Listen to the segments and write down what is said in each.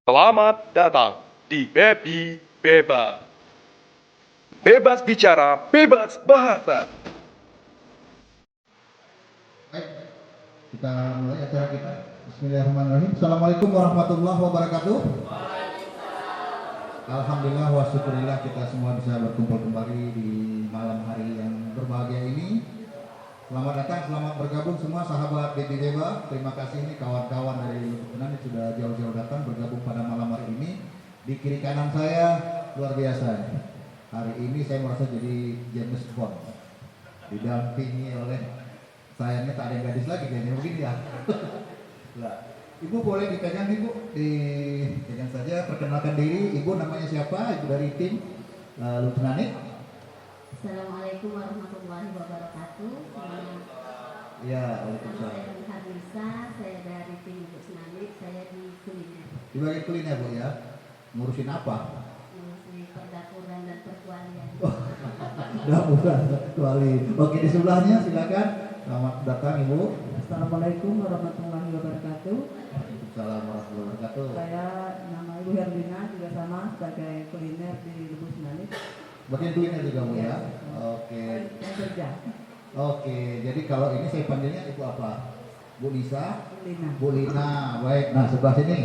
Selamat datang di Baby Bebas. Bebas bicara, bebas bahasa. Baik, kita mulai acara kita. Bismillahirrahmanirrahim. Assalamualaikum warahmatullahi wabarakatuh. Alhamdulillah wa syukurillah kita semua bisa berkumpul kembali di malam hari yang berbahagia ini. Selamat datang, selamat bergabung semua sahabat Baby Beba. Terima kasih ini kawan-kawan dari Lubuk Benani sudah jauh-jauh datang bergabung pada malam hari ini. Di kiri kanan saya luar biasa. Hari ini saya merasa jadi James Bond. Didampingi oleh sayangnya tak ada yang gadis lagi kayaknya begini ya. Nah, Ibu boleh dipegang Ibu, dipegang saja. Perkenalkan diri, Ibu namanya siapa? Ibu dari tim Lubuk Benani. Assalamualaikum warahmatullahi wabarakatuh. Ya, Nama waalaikumsalam. saya Nurhanisa, saya dari tim Ibu Senamit, saya di kuliner. Di bagian kuliner Bu ya. Ngurusin apa? Ngurusi perdapuran dan perkualian. Dapuran kecuali. Oke, di sebelahnya silakan. Selamat datang Ibu. Assalamualaikum warahmatullahi wabarakatuh. Assalamualaikum warahmatullahi wabarakatuh. Saya nama Ibu Herlina, juga sama sebagai kuliner di Lubuk Senani. Bagian kuliner juga Bu ya. Oke. Yang kerja, Oke, jadi kalau ini saya panggilnya Ibu apa? Bu Lisa, Lina. Bu Lina. Baik. Nah, sebelah sini.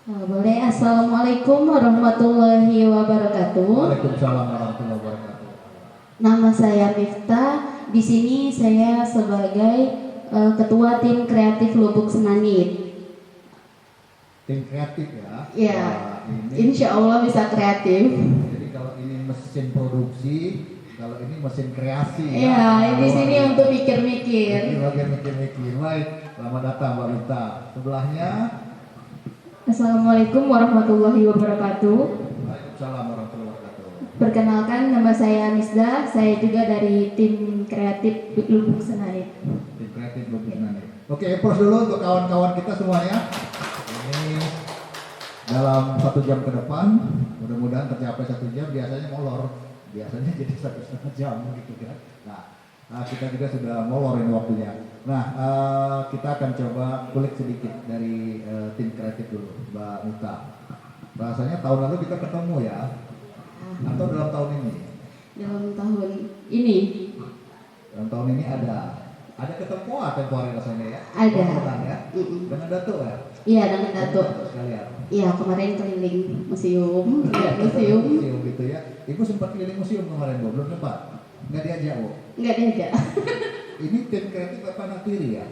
Boleh. Assalamualaikum warahmatullahi wabarakatuh. Waalaikumsalam warahmatullahi wabarakatuh. Nama saya Miftah. Di sini saya sebagai ketua tim kreatif Lubuk Senanit. Tim kreatif ya. Ya, Wah, ini. insya Allah bisa kreatif. Jadi kalau ini mesin produksi, kalau ini mesin kreasi. Ya, di sini Wah, untuk mikir-mikir. ini bagian mikir-mikir. Baik, selamat datang Mbak Mita. Sebelahnya, Assalamualaikum warahmatullahi wabarakatuh. Waalaikumsalam warahmatullahi wabarakatuh. Perkenalkan, nama saya Misda. Saya juga dari tim kreatif Lubuk Senanit. Tim kreatif Lubuk Benani. Oke, empros dulu untuk kawan-kawan kita semuanya. Ini dalam 1 jam ke depan, mudah-mudahan tercapai 1 jam. Biasanya molor, biasanya jadi 1,5 jam gitu kan. Nah, kita juga sudah molor ini waktunya. Nah, kita akan coba kulik sedikit dari tim kreatif dulu, Mbak Mita. Rasanya tahun lalu kita ketemu ya, atau dalam tahun ini? Dalam tahun ini Dalam tahun ini ada ketemu tempo hari rasanya ya? Ada. Pernah ya? Dengan Datuk ya? iya dengan Datuk. Sekalian. Iya, kemarin keliling museum, lihat museum, Museum gitu ya. Ibu sempat keliling museum kemarin Bu, belum sempat? Nggak diajak Bu? nggak diajak. Ini tim kreatif apa natiri ya?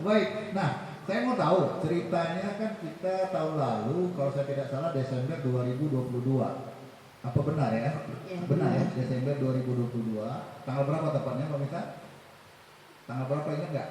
Baik, nah saya mau tahu ceritanya kan kita tahun lalu kalau saya tidak salah Desember 2022. Apa benar ya? Ya, Benar ya, benar. Desember 2022. Tanggal berapa tepatnya Pak Mita? Tanggal berapa ingat nggak?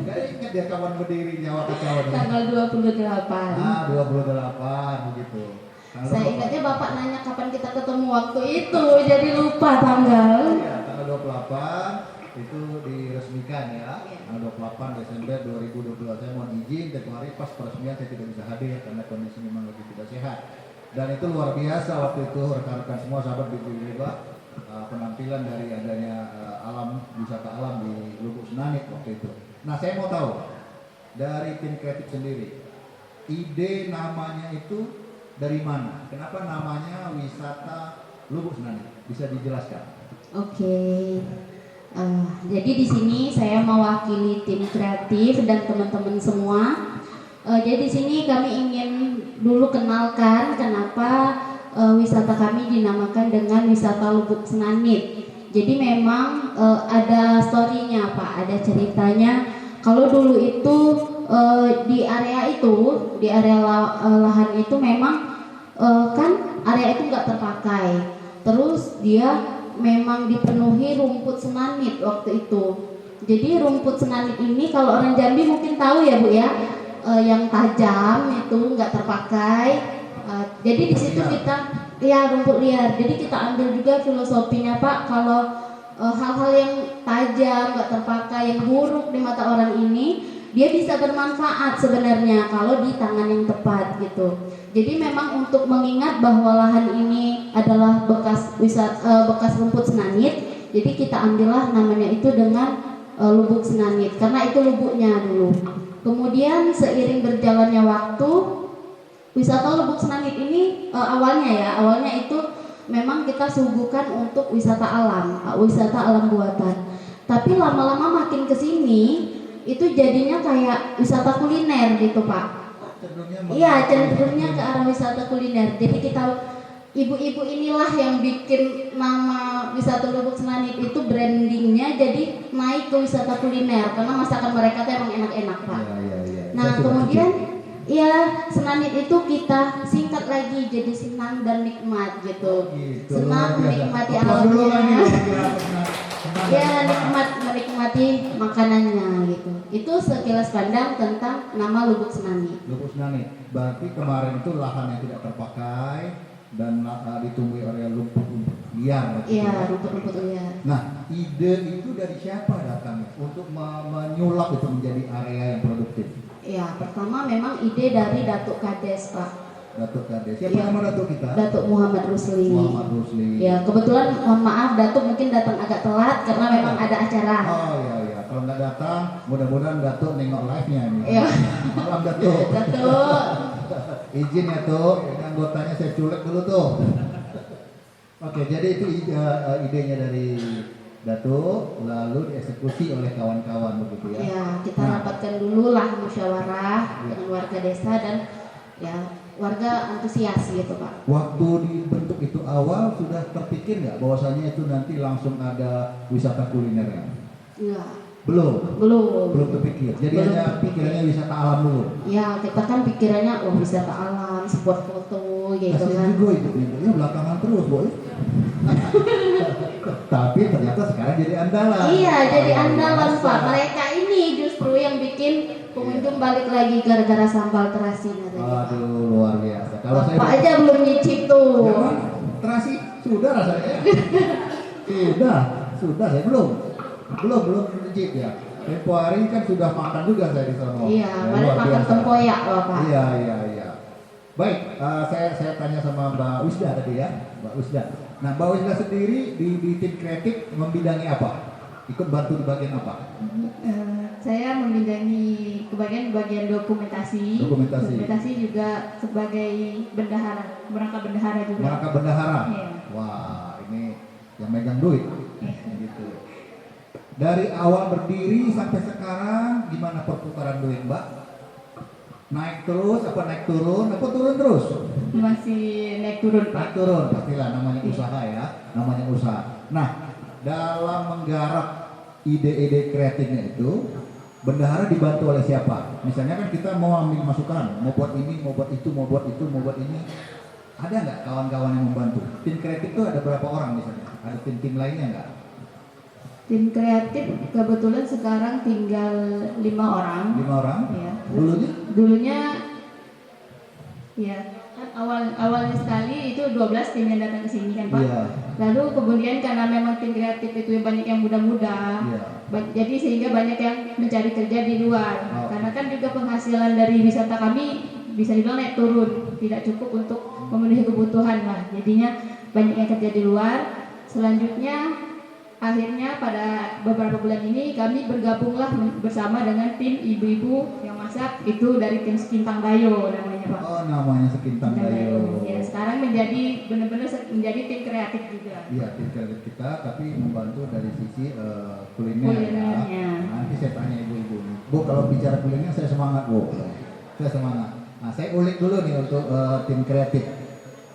Nggak ingat ya kawan berdiri nyawa kawan. Tanggal 28. Ah, 28 begitu. Tanggal Saya berapa? ingatnya Bapak nanya kapan kita ketemu waktu itu, jadi lupa tanggal. Iya, tanggal 28 itu diresmikan ya. Iya. Tanggal 28 Desember 2022. Saya mohon izin tempo hari pas peresmian saya tidak bisa hadir karena kondisi memang lagi tidak sehat. Dan itu luar biasa waktu itu rekan-rekan semua sahabat Baby Beba, penampilan dari adanya alam wisata alam di Lubuk Senanit waktu itu. Nah, saya mau tahu dari tim kreatif sendiri, ide namanya itu dari mana? Kenapa namanya wisata Lubuk Senanit? Bisa dijelaskan? Oke. Jadi di sini saya mewakili tim kreatif dan teman-teman semua. Jadi di sini kami ingin dulu kenalkan kenapa wisata kami dinamakan dengan wisata Lubuk Senanit. Jadi memang ada story-nya Pak, ada ceritanya. Kalau dulu itu di area itu, di area lahan itu memang kan area itu nggak terpakai. Terus dia memang dipenuhi rumput senanit waktu itu. Jadi rumput senanit ini kalau orang Jambi mungkin tahu ya Bu ya, yang tajam itu nggak terpakai. Jadi di situ kita ya rumput liar. Jadi kita ambil juga filosofinya Pak, kalau hal-hal yang tajam nggak terpakai, yang buruk di mata orang ini, dia bisa bermanfaat sebenarnya kalau di tangan yang tepat gitu. Jadi memang untuk mengingat bahwa lahan ini adalah bekas rumput senanit, jadi kita ambillah namanya itu dengan Lubuk Senanit karena itu lubuknya dulu. Kemudian seiring berjalannya waktu, wisata Lubuk Senanit ini awalnya itu memang kita suguhkan untuk wisata alam buatan. Tapi lama-lama makin kesini itu jadinya kayak wisata kuliner gitu Pak. Iya, cenderungnya ke arah wisata kuliner. Jadi ibu-ibu inilah yang bikin nama wisata Lubuk Senanit itu brandingnya jadi naik ke wisata kuliner karena masakan mereka tuh emang enak-enak Pak. Ya. Nah kemudian ya Senanit itu kita singkat lagi jadi senang dan nikmat gitu. Senang menikmati alamnya. Ya menikmati makanannya gitu. Itu sekilas pandang tentang nama Lubuk Senanit. Lubuk Senanit. Berarti kemarin itu lahan yang tidak terpakai dan ditumbuhi oleh rumput liar. Iya, rumput-rumput liar. Nah, ide itu dari siapa datangnya untuk menyulap itu menjadi area yang produktif? Ya, pertama memang ide dari Datuk Kades, Pak. Datuk Kades. Siapa nama Datuk kita? Datuk Muhammad Rusli. Muhammad Rusli. Ya, kebetulan mohon maaf Datuk mungkin datang agak telat karena memang ada acara. Oh iya. Kalau nggak datang, mudah-mudahan Datuk nengok live-nya nih. Iya. Malam Datuk. Datuk. Izin ya tuh, ini anggotanya saya culik dulu tuh. Oke, jadi itu idenya dari Datuk, lalu dieksekusi oleh kawan-kawan begitu ya? Ya, kita rapatkan dulu lah musyawarah dengan warga desa dan ya warga antusias gitu Pak. Waktu dibentuk itu awal sudah terpikir nggak bahwasanya itu nanti langsung ada wisata kulinernya? Enggak. Belum terpikir. Jadi Belum hanya pikirannya wisata alam dulu. Ya, kita kan pikirannya wisata alam, spot foto gitu Kasian kan. juga itu ya belakangan terus, Boy. Tapi ternyata sekarang jadi andalan. Iya, jadi andalan Masa. Pak. Mereka ini justru yang bikin pengunjung balik lagi gara-gara sambal terasi tadi. Aduh, luar biasa. Kalau saya Bapak aja belum nyicip tuh. Jangan, terasi sudah rasanya. sudah saya belum mencicip ya. Tempo hari kan sudah makan juga saya di sana. Iya, luar makan biasa. tempoyak Bapak. Iya. Baik, saya tanya sama Mbak Wisda tadi ya, Mbak Wisda. Nah, Mbak Wisda sendiri di tim kreatif membidangi apa? Ikut bantu di bagian apa? Saya membidangi bagian dokumentasi. Dokumentasi juga sebagai bendahara, merangkap bendahara juga. Merangkap bendahara. Iya. Wah, ini yang megang duit. Iya. Gitu. Dari awal berdiri sampai sekarang gimana perputaran duit, Mbak? Naik terus apa naik turun? Apa turun terus? Masih naik turun Pak. Naik turun, pastilah namanya usaha ya, namanya usaha. Nah, dalam menggarap ide-ide kreatifnya itu, bendahara dibantu oleh siapa? Misalnya kan kita mau ambil masukan, mau buat ini, mau buat itu, mau buat itu, mau buat ini. Ada nggak kawan-kawan yang membantu? Tim kreatif itu ada berapa orang misalnya? Ada tim-tim lainnya nggak? Tim kreatif kebetulan sekarang tinggal 5 orang. 5 orang? Ya. Dulunya? Ya kan awalnya sekali itu 12 tim yang datang ke sini kan Pak. Iya. Lalu kemudian karena memang tim kreatif itu yang banyak yang muda-muda. Iya. Jadi sehingga banyak yang mencari kerja di luar. Oh. Karena kan juga penghasilan dari wisata kami bisa dibilang naik turun, tidak cukup untuk memenuhi kebutuhan lah. Jadinya banyak yang kerja di luar. Selanjutnya akhirnya pada beberapa bulan ini kami bergabunglah bersama dengan tim ibu-ibu yang masak itu dari tim Sekintang Dayo namanya Pak. Oh, namanya Sekintang Dayo. Ya, sekarang menjadi benar-benar menjadi tim kreatif juga. Iya, tim kreatif kita tapi membantu dari sisi kuliner Kulinernya. ya. Nanti saya tanya ibu-ibu nih. Bu, kalau bicara kuliner saya semangat, Bu. Saya semangat. Nah, saya ulik dulu nih untuk tim kreatif.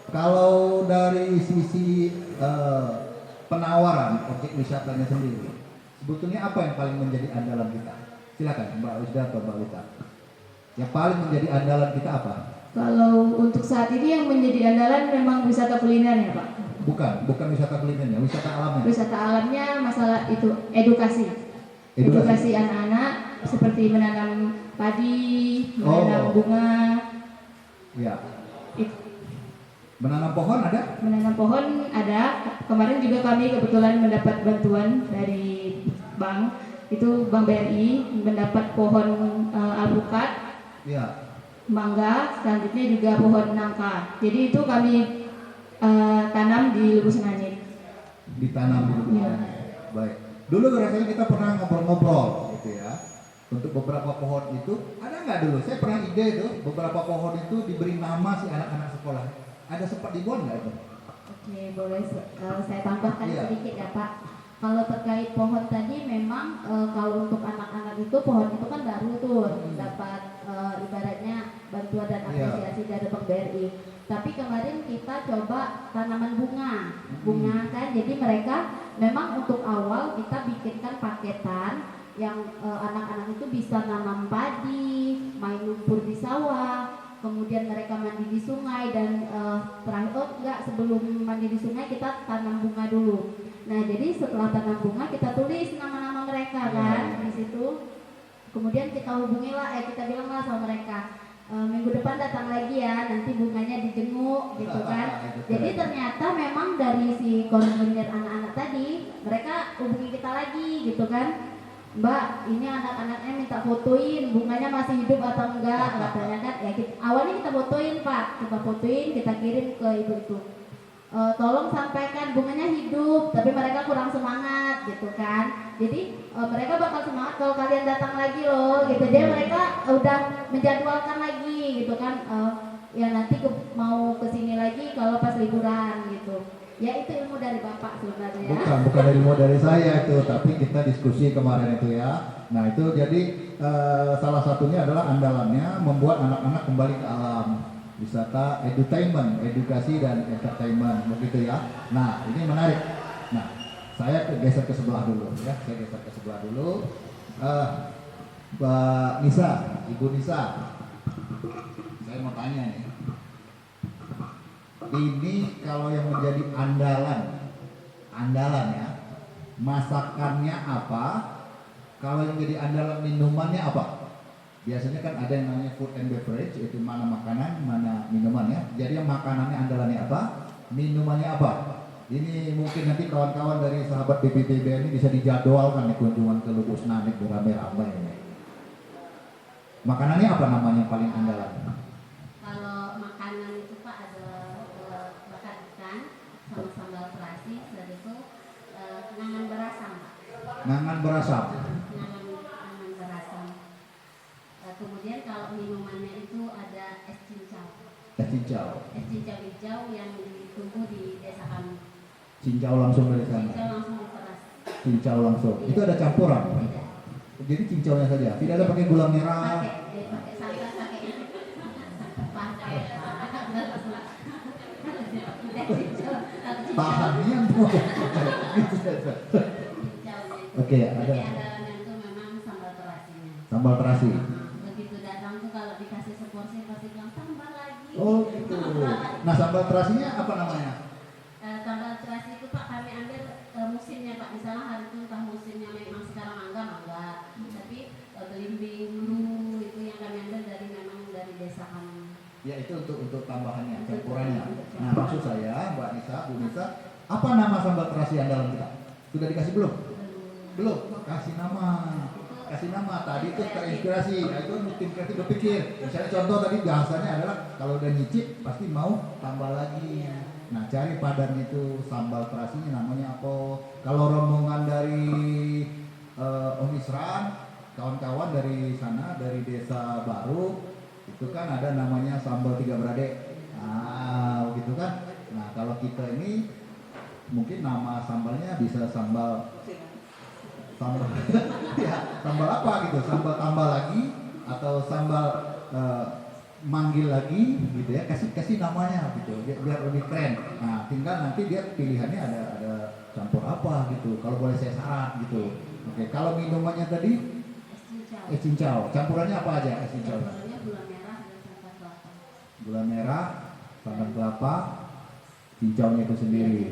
Kalau dari sisi penawaran objek wisatanya sendiri, sebetulnya apa yang paling menjadi andalan kita? Silakan Mbak Wisda atau Mbak Lita. Yang paling menjadi andalan kita apa? Kalau untuk saat ini yang menjadi andalan memang wisata kulinernya Pak. Bukan wisata kulinernya, wisata alamnya. Wisata alamnya masalah itu edukasi. Edukasi anak-anak seperti menanam padi, menanam bunga. Ya. Itu. Menanam pohon ada? Menanam pohon ada. Kemarin juga kami kebetulan mendapat bantuan dari bank. Itu Bank BRI mendapat pohon alpukat, Ya. mangga, selanjutnya juga pohon nangka. Jadi itu kami tanam di Lubuk Senanit. Ditanam di Lubuk Ya. Senanit. Baik. Dulu rasanya kita pernah ngobrol-ngobrol gitu ya. Untuk beberapa pohon itu, ada nggak dulu? Saya pernah ide itu, beberapa pohon itu diberi nama si anak-anak sekolah. Ada sempat dibuat nggak itu? Oke, boleh saya tambahkan Iya. sedikit ya Pak. Kalau terkait pohon tadi memang kalau untuk anak-anak itu pohon itu kan baru tuh dapat ibaratnya bantuan dan Iya. apresiasi dari Bank BRI. Tapi kemarin kita coba tanaman bunga kan. Jadi mereka memang untuk awal kita bikinkan paketan yang anak-anak itu bisa nanam padi, main lumpur di sawah, kemudian mereka mandi di sungai dan sebelum mandi di sungai kita tanam bunga dulu. Nah jadi setelah tanam bunga kita tulis nama-nama mereka kan di situ. Kemudian kita kita bilanglah sama mereka minggu depan datang lagi ya, nanti bunganya dijenguk gitu kan. Jadi ternyata memang dari si koordinator anak-anak tadi mereka hubungi kita lagi gitu kan. Mbak, ini anak-anaknya minta fotoin bunganya masih hidup atau enggak, katanya kan. Ya awalnya kita fotoin Pak, kita kirim ke ibu itu. Tolong sampaikan bunganya hidup, tapi mereka kurang semangat gitu kan. Jadi mereka bakal semangat kalau kalian datang lagi loh gitu. Jadi mereka udah menjadwalkan lagi gitu kan. Ya nanti mau kesini lagi kalau pas liburan gitu. Ya itu ilmu dari Bapak sebenarnya. Bukan ilmu dari saya itu, tapi kita diskusi kemarin itu ya. Nah itu jadi salah satunya adalah andalannya membuat anak-anak kembali ke alam. Wisata edutainment, edukasi dan entertainment, begitu ya. Nah ini menarik. Nah saya geser ke sebelah dulu ya. Mbak Nisa, Ibu Nisa, saya mau tanya nih. Ini kalau yang menjadi andalan ya, masakannya apa? Kalau yang jadi andalan minumannya apa? Biasanya kan ada yang namanya food and beverage, yaitu mana makanan, mana minuman ya. Jadi yang makanannya andalannya apa? Minumannya apa? Ini mungkin nanti kawan-kawan dari sahabat BPTB ini bisa dijadwalkan nih kunjungan ke Lubus Nanik beramai-ramai ini. Makanannya apa namanya yang paling andalan? Kalau makanan itu Pak ada bakar ikan sama sambal terasi, dan itu nangan berasam Pak. Nangan berasam. Nangan berasam. Kemudian kalau minumannya itu ada es cincau. Es cincau. Es cincau hijau yang ditumbuh di desa kami. Cincau langsung dari sana. Cincau langsung diperas. Cincau langsung. Itu ada campuran. Tidak. Jadi cincaunya saja. Tidak ada pakai gula merah. Pakai santan, pakai Tahannya tuh. Oke, ada. Andalannya itu memang sambal terasinya. Sambal terasi. Begitu datang tuh kalau dikasih seporsi pasti bilang tambah lagi. Oh gitu. Nah sambal terasinya apa namanya? Sambal terasi itu Pak kami ambil musimnya Pak. Misalnya hari itu entah musimnya memang sekarang mangga. Tapi belimbing dulu itu yang kami ambil dari desa kami. Ya itu untuk tambahannya, campurannya. Nah maksud saya Mbak Nisa, Bu Nisa, apa nama sambal terasi andalan kita? Sudah dikasih belum? Belum. Kasih nama. Tadi itu terinspirasi. Nah itu tim kreatif berpikir. Misalnya contoh tadi bahasanya adalah kalau udah nyicip pasti mau tambah lagi. Nah cari padan itu sambal terasinya namanya apa? Kalau rombongan dari Om Isran, kawan-kawan dari sana dari desa baru itu kan ada namanya sambal tiga beradik. Nah gitu kan. Nah kalau kita ini mungkin nama sambalnya bisa sambal ya, sambal apa gitu, sambal tambah lagi atau sambal manggil lagi gitu ya, kasih namanya gitu biar lebih keren. Nah tinggal nanti dia pilihannya ada campur apa gitu, kalau boleh saya saran gitu. Oke, kalau minumannya tadi es cincau, campurannya apa aja es cincau? Campurannya gula merah dan santan kelapa. Gula merah, santan kelapa, cincaunya itu sendiri.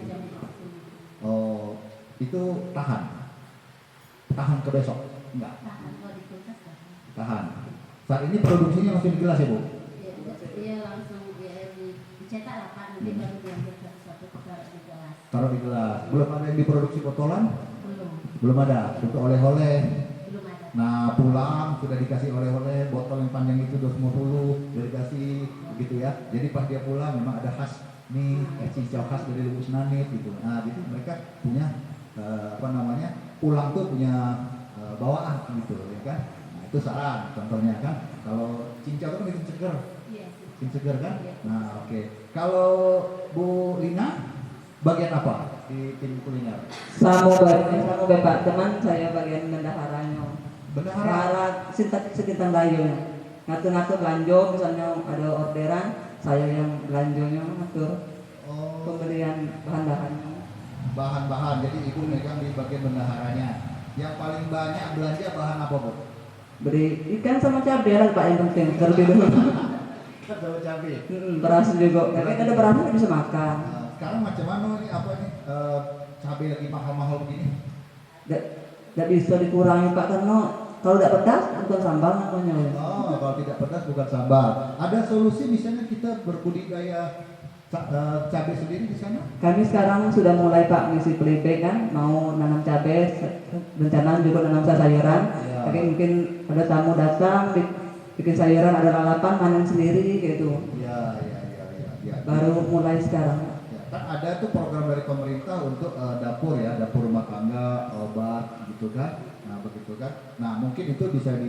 Oh, itu tahan ke besok? Enggak? Tahan kalau di kulkas Tahan. Saat ini produksinya langsung di gelas ya Bu? Iya langsung dicetak lah Pak, nanti baru diambil satu taruh di gelas. Taruh di gelas. Belum ada yang diproduksi botolan? Belum ada. Untuk oleh-oleh. ada. Nah pulang sudah dikasih oleh-oleh, botol yang panjang itu 250 udah dikasih begitu ya. Jadi pas dia pulang memang ada khas nih cincau khas dari Lubus Nanik gitu. Nah gitu mereka punya pulang tuh punya bawaan gitu ya kan. Nah itu saran contohnya kan. Kalau cincau kan bikin seger, Iya. bikin seger kan. Iya. Nah oke. Kalau Bu Lina bagian apa di tim kuliner? Sama Bapak, teman saya bagian bendaharanya. Bendahara. Bendahara sekitar dayo. Ngatur-ngatur belanja, misalnya ada orderan, saya yang belanjonya ngatur Oh, pembelian bahan-bahan. bahan-bahan. Jadi ibu megang di bagian bendaharanya. Yang paling banyak belanja bahan apa Bu? Beri ikan sama cabai lah Pak yang penting terlebih dulu. Kan sama cabai. Beras juga, tapi ada beras nggak bisa makan. Nah, sekarang macam mana ini apa nih cabai lagi mahal-mahal begini? Nggak bisa dikurangi Pak karena kalau tidak pedas bukan sambal namanya. Oh, kalau tidak pedas bukan sambal. Ada solusi misalnya kita berbudidaya cabai sendiri di sana? Kami sekarang sudah mulai Pak ngisi pelipik kan, mau nanam cabai, rencana juga nanam sayuran. Ya. Tapi mungkin ada tamu datang, bikin sayuran ada lalapan, panen sendiri gitu. Ya. Baru mulai sekarang. Ya, kan ada tuh program dari pemerintah untuk dapur ya, dapur rumah tangga, obat gitu kan. Nah, begitu kan. Nah, mungkin itu bisa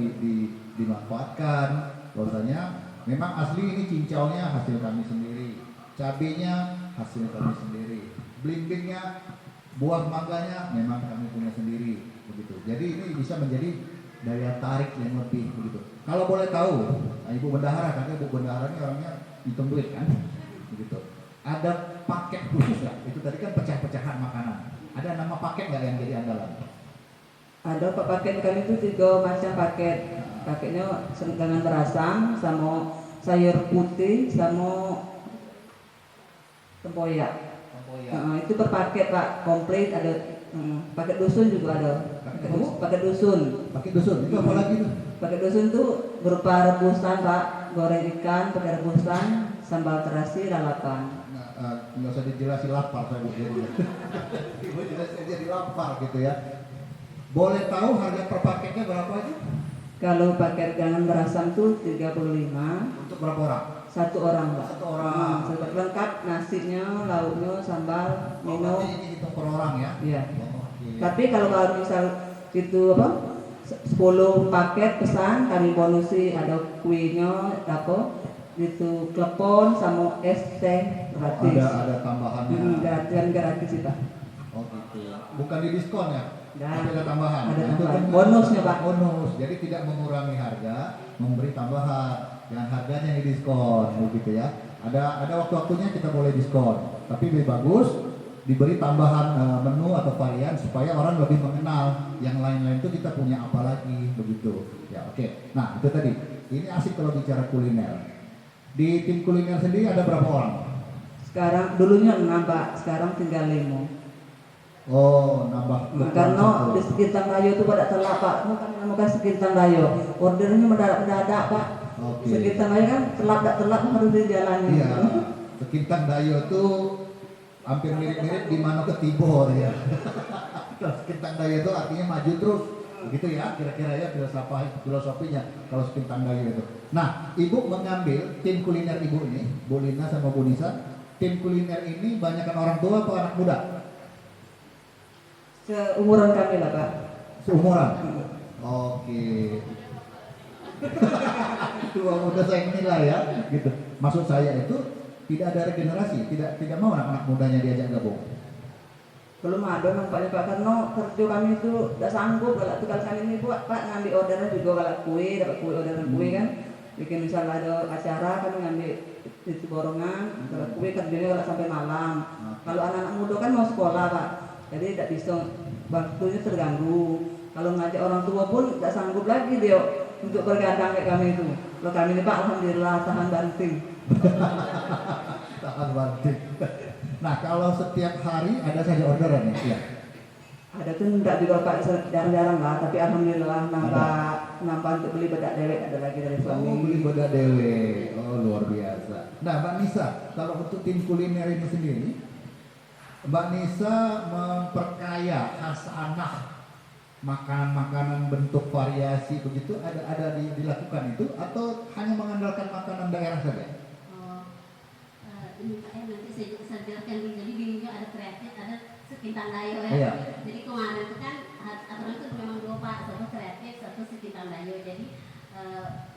dimanfaatkan. Bahwasanya memang asli ini cincaunya hasil kami sendiri. Cabenya hasil kami sendiri. Blimbingnya, buah mangganya memang kami punya sendiri begitu. Jadi ini bisa menjadi daya tarik yang lebih begitu. Kalau boleh tahu, Ibu Bendahara, karena Ibu Bendahara ini orangnya hitung duit kan, begitu. Ada paket khusus nggak? Itu tadi kan pecah-pecahan makanan. Ada nama paket nggak yang jadi andalan? Ada Pak paket kami itu 3 macam paket. Paketnya dengan berasam, sama sayur putih, sama tempoyak. Itu per paket Pak, komplit ada. Paket dusun juga ada. Paket dusun. Paket dusun itu apa lagi tuh? Paket dusun tuh berupa rebusan Pak, goreng ikan pakai rebusan, sambal terasi, lalapan. Nggak usah dijelasin lapar saya jadi. Ibu jelasin jadi lapar gitu ya. Boleh tahu harga per paketnya berapa aja? Kalau paket dengan berasam tuh 35. Untuk berapa orang? 1 orang Pak. 1 orang. Lengkap nasinya, lauknya, sambal, Oh, minum. berarti ini hitung per orang ya? Iya. Oh, oke. Tapi kalau misal itu apa? 10 paket pesan kami bonusi ada kuenya apa? Itu klepon sama es teh gratis. Ada tambahannya. Gratis sih Pak. Oh gitu. Bukan di diskon ya? Dan Tapi ada tambahan. ada Nah, itu tambahan. kan Bonusnya, Pak. Bonus. Jadi tidak mengurangi harga, memberi tambahan. Yang harganya yang diskon, begitu ya. Ada waktu-waktunya kita boleh diskon. Tapi lebih bagus diberi tambahan menu atau varian supaya orang lebih mengenal yang lain-lain itu kita punya apa lagi, begitu. Ya oke. Nah itu tadi. Ini asik kalau bicara kuliner. Di tim kuliner sendiri ada berapa orang? sekarang dulunya 6 Pak, sekarang tinggal 5. Oh, nambah. Karena di sekitar Rayo itu pada telat Pak, bukan sekitar Rayo. Ordernya mendadak Pak. Oke. Sekitar Rayo kan telat harus dijalani. Iya. Sekintang Dayo itu hampir mirip-mirip di Mano ke Tibor ya. Kalau Sekintang Dayo itu artinya maju terus. Begitu ya, kira-kira ya filosofinya kalau Sekintang Dayo itu. Nah, Ibu mengambil tim kuliner Ibu ini, Bu Lina sama Bu Nisa. Tim kuliner ini banyakkan orang tua atau anak muda? Seumuran kami lah Pak. Seumuran. Oke. Tua muda saya menilai ya, gitu. Maksud saya itu tidak ada regenerasi, tidak mau anak-anak mudanya diajak gabung. Belum ada nampaknya Pak, karena kerja kami itu tidak sanggup kalau tukar kami ini buat Pak ngambil orderan juga kalau kue, dapat kue orderan kue kan. Bikin misalnya ada acara kami ngambil itu borongan, kalau kue kerjanya kalau sampai malam. Kalau anak-anak muda kan mau sekolah Pak, jadi tidak bisa, waktunya terganggu. Kalau ngajak orang tua pun tidak sanggup lagi dia untuk bergadang kayak kami itu. Kalau kami ini Pak, alhamdulillah tahan banting. Tahan banting. Nah, kalau setiap hari ada saja orderan ya? Ada tuh enggak juga Pak, jarang-jarang lah, tapi alhamdulillah nambah untuk beli bedak dewek ada lagi dari suami. Oh, beli bedak dewe. Oh, luar biasa. Nah, Mbak Nisa, kalau untuk tim kuliner ini sendiri, Mbak Nisa memperkaya khas anak makanan-makanan bentuk variasi begitu ada dilakukan itu atau hanya mengandalkan makanan daerah saja? Ini Pak ya, nanti saya jelaskan dulu. Jadi di Minggu ada kreatif, ada Sekintang Dayo ya. Iya. Jadi kemarin itu kan aturan itu memang 2 Pak, satu kreatif, satu Sekintang Dayo. Jadi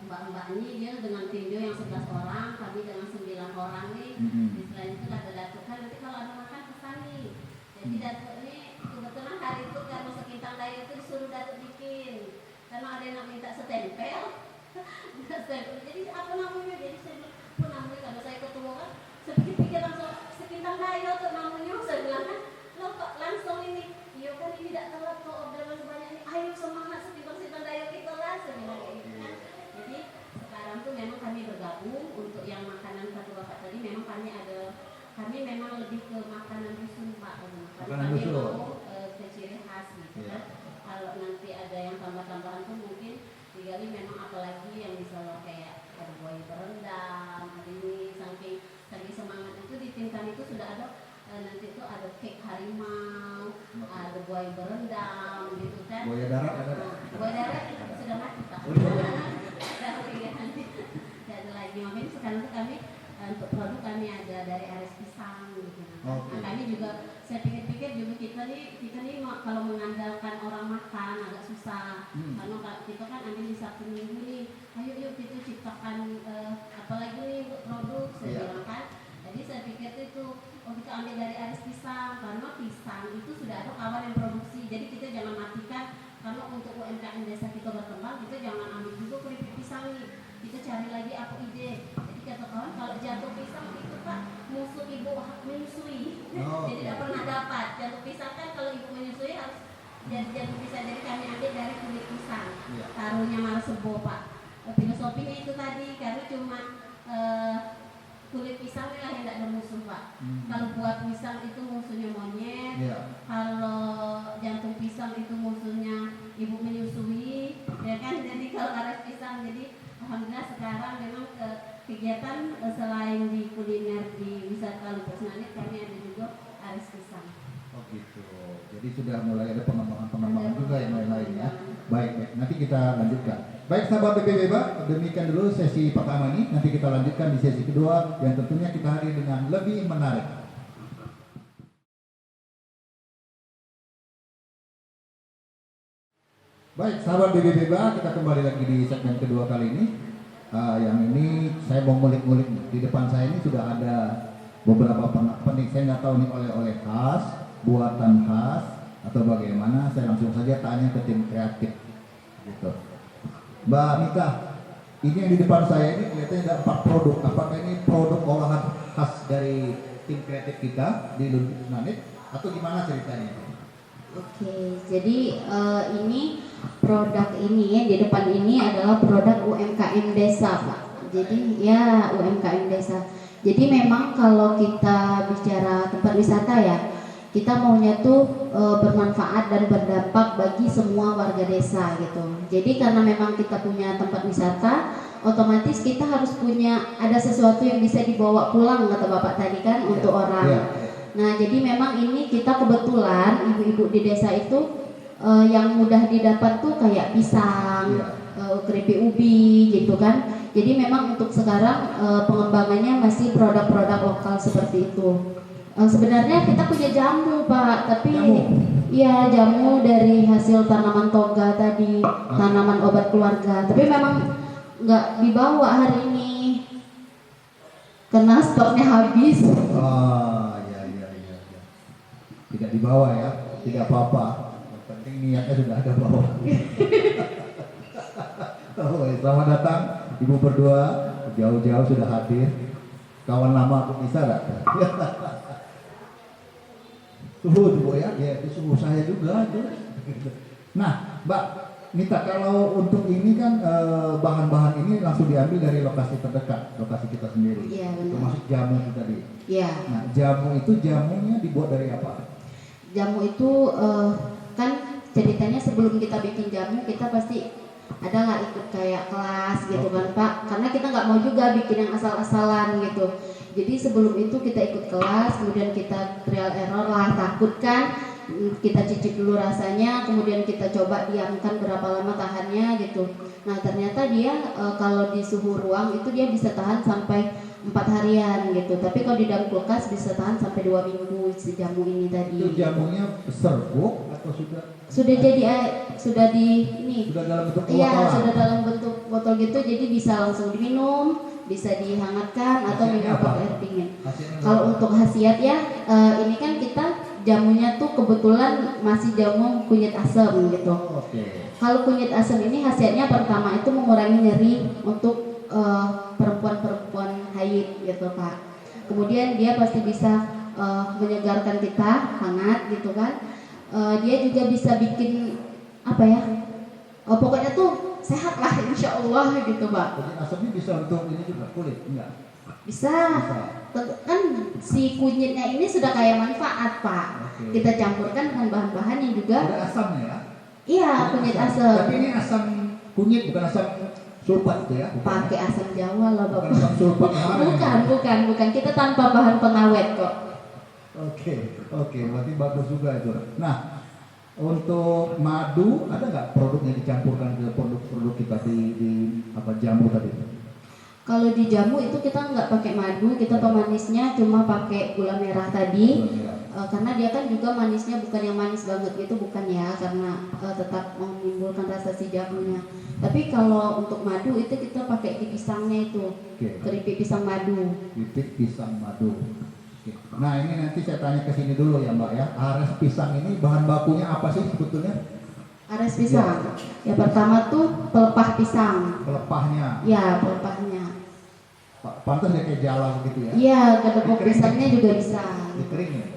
mbak-mbak ini dia dengan tim dia yang 11 orang, kami dengan 9 orang nih. Di selain itu kata Datuk kan nanti kalau ada makan pesan nih. Jadi Datuk ini kebetulan hari itu karena sekintang daya itu disuruh Datuk bikin. Karena ada yang minta setempel. Jadi apa namanya? Jadi saya bilang, apa namanya kalau saya ketua kan, saya pikir langsung sekintang daya untuk namanya. Saya bilang kan, lo kok langsung ini, iya kan ini tidak telat kok orderan sebanyak ini. Ayo semangat sekintang daya kita lah. Saya bilang kayak gitu kan. Jadi sekarang tuh memang kami bergabung untuk yang makanan kata bapak tadi. Memang kami memang lebih ke makanan dusun Pak. Makanan Kami dusun. mau ke ciri khas gitu kan. Kalau nanti ada yang tambah-tambahan tuh mungkin digali memang apalagi yang misalnya kayak ada buaya berendam, ada ini saking semangat itu di tim kami itu sudah ada nanti itu ada cake harimau, ada buaya berendam gitu kan. Buaya darat ada. Buaya darat sudah mati Pak. Tidak ada lagi. Makanya sekarang tuh kami untuk produk kami ada dari ares pisang gitu. Nah, kami juga saya pikir-pikir juga kita nih kalau mengandalkan orang makan agak susah. Karena kita kan ambil di Sabtu Minggu nih. Ayo yuk kita ciptakan apalagi nih untuk produk saya bilang kan. Jadi saya pikir itu kita ambil dari ares pisang karena pisang itu sudah ada kawan yang produksi. Jadi kita jangan matikan karena untuk UMKM desa kita berkembang kita jangan ambil juga keripik pisang nih. Kita cari lagi apa ide. Jadi kata kawan kalau jatuh pisang itu Pak musuh ibu menyusui. Jadi tidak pernah dapat. Jatuh pisang kan kalau ibu menyusui harus jatuh pisang. Jadi kami ambil dari kulit pisang. Taruhnya marsebo Pak. Filosofinya itu tadi karena cuma kulit pisang lah yang tidak ada musuh Pak. Kalau buat pisang itu musuhnya monyet. Kalau jantung pisang itu musuhnya ibu menyusui. Ya kan. Jadi kalau ares pisang jadi alhamdulillah sekarang memang kegiatan selain di kuliner di wisata Lubuk Senanit kami ada juga ares pisang. Oh gitu. Jadi sudah mulai ada pengembangan juga yang lain-lain ya. Baik. Nanti kita lanjutkan. Baik sahabat BPBEBA, demikian dulu sesi pertama ini. Nanti kita lanjutkan di sesi kedua yang tentunya kita hadir dengan lebih menarik. Baik sahabat BPBEBA, kita kembali lagi di segmen kedua kali ini. Yang ini saya mau ngulik-ngulik. Di depan saya ini sudah ada beberapa penik. Saya nggak tahu ini oleh-oleh khas, buatan khas atau bagaimana. Saya langsung saja tanya ke tim kreatif. Gitu. Mbak Mika, ini yang di depan saya ini kelihatannya ada 4 produk. Apakah ini produk olahan khas dari tim kreatif kita di Lubuk Senanit atau gimana ceritanya? Oke, jadi ini produk ini ya di depan ini adalah produk UMKM desa Pak. Jadi ya UMKM desa. Jadi memang kalau kita bicara tempat wisata ya, kita maunya tuh bermanfaat dan berdampak bagi semua warga desa gitu. Jadi karena memang kita punya tempat wisata, otomatis kita harus punya ada sesuatu yang bisa dibawa pulang kata Bapak tadi kan untuk orang. Nah jadi memang ini kita kebetulan ibu-ibu di desa itu yang mudah didapat tuh kayak pisang, keripik ubi gitu kan. Jadi memang untuk sekarang pengembangannya masih produk-produk lokal seperti itu. Sebenarnya kita punya jamu Pak, tapi iya jamu dari hasil tanaman toga tadi, tanaman obat keluarga. Tapi memang nggak dibawa hari ini karena stoknya habis. Iya. Tidak dibawa ya, tidak apa-apa. Yang penting niatnya sudah ada bawa. Selamat datang Ibu berdua, jauh-jauh sudah hadir. Kawan lama aku bisa nggak? Suhu Bu ya, itu suhu saya juga itu. Nah, Mbak Nita, kalau untuk ini kan bahan-bahan ini langsung diambil dari lokasi terdekat, lokasi kita sendiri. Iya benar. Termasuk jamu itu tadi. Iya. Nah, jamunya dibuat dari apa? Jamu itu kan ceritanya sebelum kita bikin jamu kita pasti ada nggak ikut kayak kelas gitu kan Pak, karena kita nggak mau juga bikin yang asal-asalan gitu. Jadi sebelum itu kita ikut kelas, kemudian kita trial error lah, takut kan, kita cicip dulu rasanya, kemudian kita coba diamkan berapa lama tahannya gitu. Nah ternyata dia kalau di suhu ruang itu dia bisa tahan sampai 4 harian gitu. Tapi kalau di dalam kulkas bisa tahan sampai 2 minggu si jamu ini tadi. Itu jamunya serbuk atau Sudah jadi sudah di ini. sudah dalam bentuk Iya, botol? sudah dalam bentuk botol gitu, jadi bisa langsung diminum, bisa dihangatkan atau Khasiatnya minum apa? pakai air dingin. Hasilnya Kalau berapa? untuk khasiat ya, ini kan kita jamunya tuh kebetulan masih jamu kunyit asam gitu. Oh, oke. Kalau kunyit asam ini khasiatnya pertama itu mengurangi nyeri untuk perempuan-perempuan haid gitu Pak. Kemudian dia pasti bisa menyegarkan kita, hangat gitu kan. Dia juga bisa bikin apa ya? Pokoknya tuh sehat lah insya Allah gitu Pak. Jadi asamnya bisa untuk ini juga kulit, enggak? Bisa. Bisa. Kan si kunyitnya ini sudah kaya manfaat Pak. Oke. Kita campurkan dengan bahan-bahan yang juga Ada asamnya ya? iya kunyit asam. Tapi ini asam kunyit bukan asam sulfat itu ya? Bukan, Pakai ya? asam Jawa lah Bukan Bapak. asam sulfat kemarin. Bukan. Kita tanpa bahan pengawet kok. Oke, berarti bagus juga itu. Nah, untuk madu ada nggak produknya dicampurkan ke produk-produk kita di apa jamu tadi? Kalau di jamu itu kita nggak pakai madu, kita pemanisnya cuma pakai gula merah tadi. Gula merah. Karena dia kan juga manisnya bukan yang manis banget gitu, bukan ya, karena tetap menimbulkan rasa si jamunya. Tapi kalau untuk madu itu kita pakai di pisangnya itu, Oke. keripik pisang madu. Bibit pisang madu. Oke. Nah, ini nanti saya tanya ke sini dulu ya Mbak ya. Ares pisang ini bahan bakunya apa sih sebetulnya? Ares pisang. Ya pertama tuh pelepah pisang. Pelepahnya. Ya pelepahnya. Pantas ya kayak jala begitu ya? Iya, kedepok Dikeringin. pisangnya juga bisa. Dikeringin.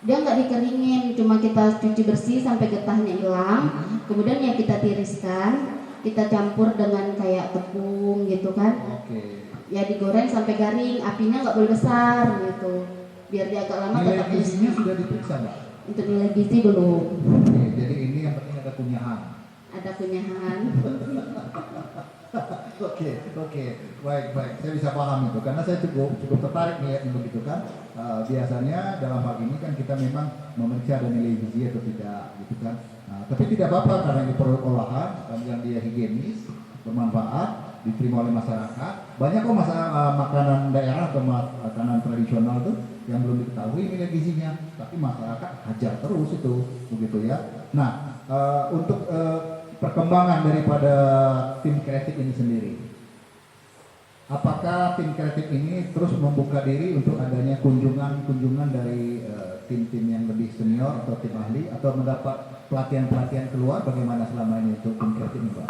Dia nggak dikeringin, cuma kita cuci bersih sampai getahnya hilang. Kemudian ya kita tiriskan, kita campur dengan kayak tepung gitu kan. Oke. Ya digoreng sampai garing, apinya nggak boleh besar gitu, biar dia agak lama Nilai tetap gizinya crispy. sudah diperiksa Mbak? Untuk nilai gizi belum Oke, jadi ini yang penting ada kunyahan. ada kunyahan. Oke, baik. Saya bisa paham itu karena saya cukup tertarik melihat begitu kan. Biasanya dalam hal ini kan kita memang memeriksa ada nilai gizi atau tidak, gitu kan. Tapi tidak apa-apa karena ini produk olahan yang dia higienis, bermanfaat, diterima oleh masyarakat. Banyak kok makanan daerah atau makanan tradisional tuh yang belum diketahui nilai gizinya, tapi masyarakat hajar terus itu, begitu ya. Nah, untuk perkembangan daripada tim kreatif ini sendiri. Apakah tim kreatif ini terus membuka diri untuk adanya kunjungan dari tim-tim yang lebih senior atau tim ahli atau mendapat pelatihan-pelatihan keluar bagaimana selama ini untuk tim kreatif ini Pak?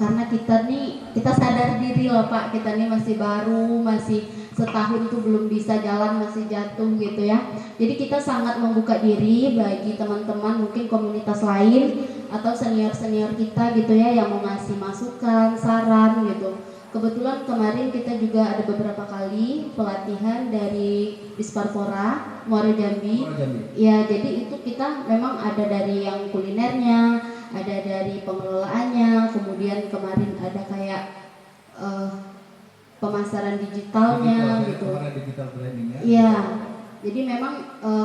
Karena kita sadar diri loh Pak, kita nih masih baru, masih setahun tuh belum bisa jalan, masih jatuh gitu ya. Jadi kita sangat membuka diri bagi teman-teman mungkin komunitas lain atau senior-senior kita gitu ya yang mau ngasih masukan, saran gitu. Kebetulan kemarin kita juga ada beberapa kali pelatihan dari Disparpora Muara Jambi. Ya, jadi itu kita memang ada dari yang kulinernya, ada dari pengelolaannya, kemudian kemarin ada kayak pemasaran digitalnya gitu. Digital branding ya. Iya. Jadi memang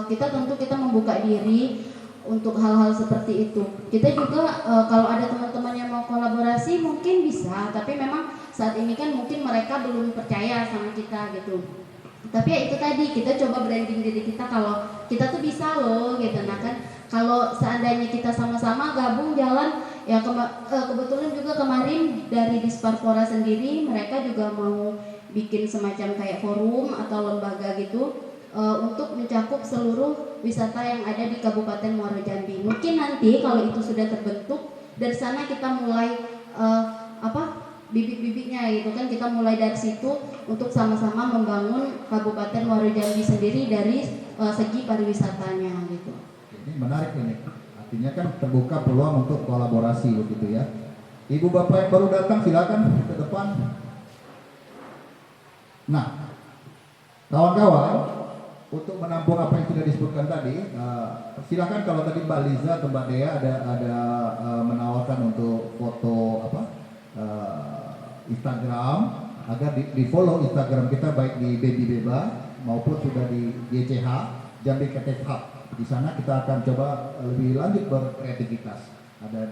kita membuka diri untuk hal-hal seperti itu. Kita juga kalau ada teman-teman yang mau kolaborasi mungkin bisa, tapi memang saat ini kan mungkin mereka belum percaya sama kita gitu. Tapi ya itu tadi, kita coba branding diri kita kalau kita tuh bisa loh gitu. Nah kan kalau seandainya kita sama-sama gabung jalan ya kebetulan juga kemarin dari Disparpora sendiri mereka juga mau bikin semacam kayak forum atau lembaga gitu untuk mencakup seluruh wisata yang ada di Kabupaten Muara Jambi. Mungkin nanti kalau itu sudah terbentuk dari sana kita mulai bibit-bibitnya gitu kan, kita mulai dari situ untuk sama-sama membangun Kabupaten Muara Jambi sendiri dari segi pariwisatanya gitu. Ini menarik ini. Artinya kan terbuka peluang untuk kolaborasi begitu ya. Ibu bapak yang baru datang silakan ke depan. Nah, kawan-kawan, untuk menampung apa yang sudah disebutkan tadi, silakan kalau tadi Mbak Liza atau Mbak Dea ada menawarkan untuk foto Instagram agar di follow Instagram kita baik di Baby Beba maupun sudah di GCH Jambi Creative Hub. Di sana kita akan coba lebih lanjut berkreativitas. Ada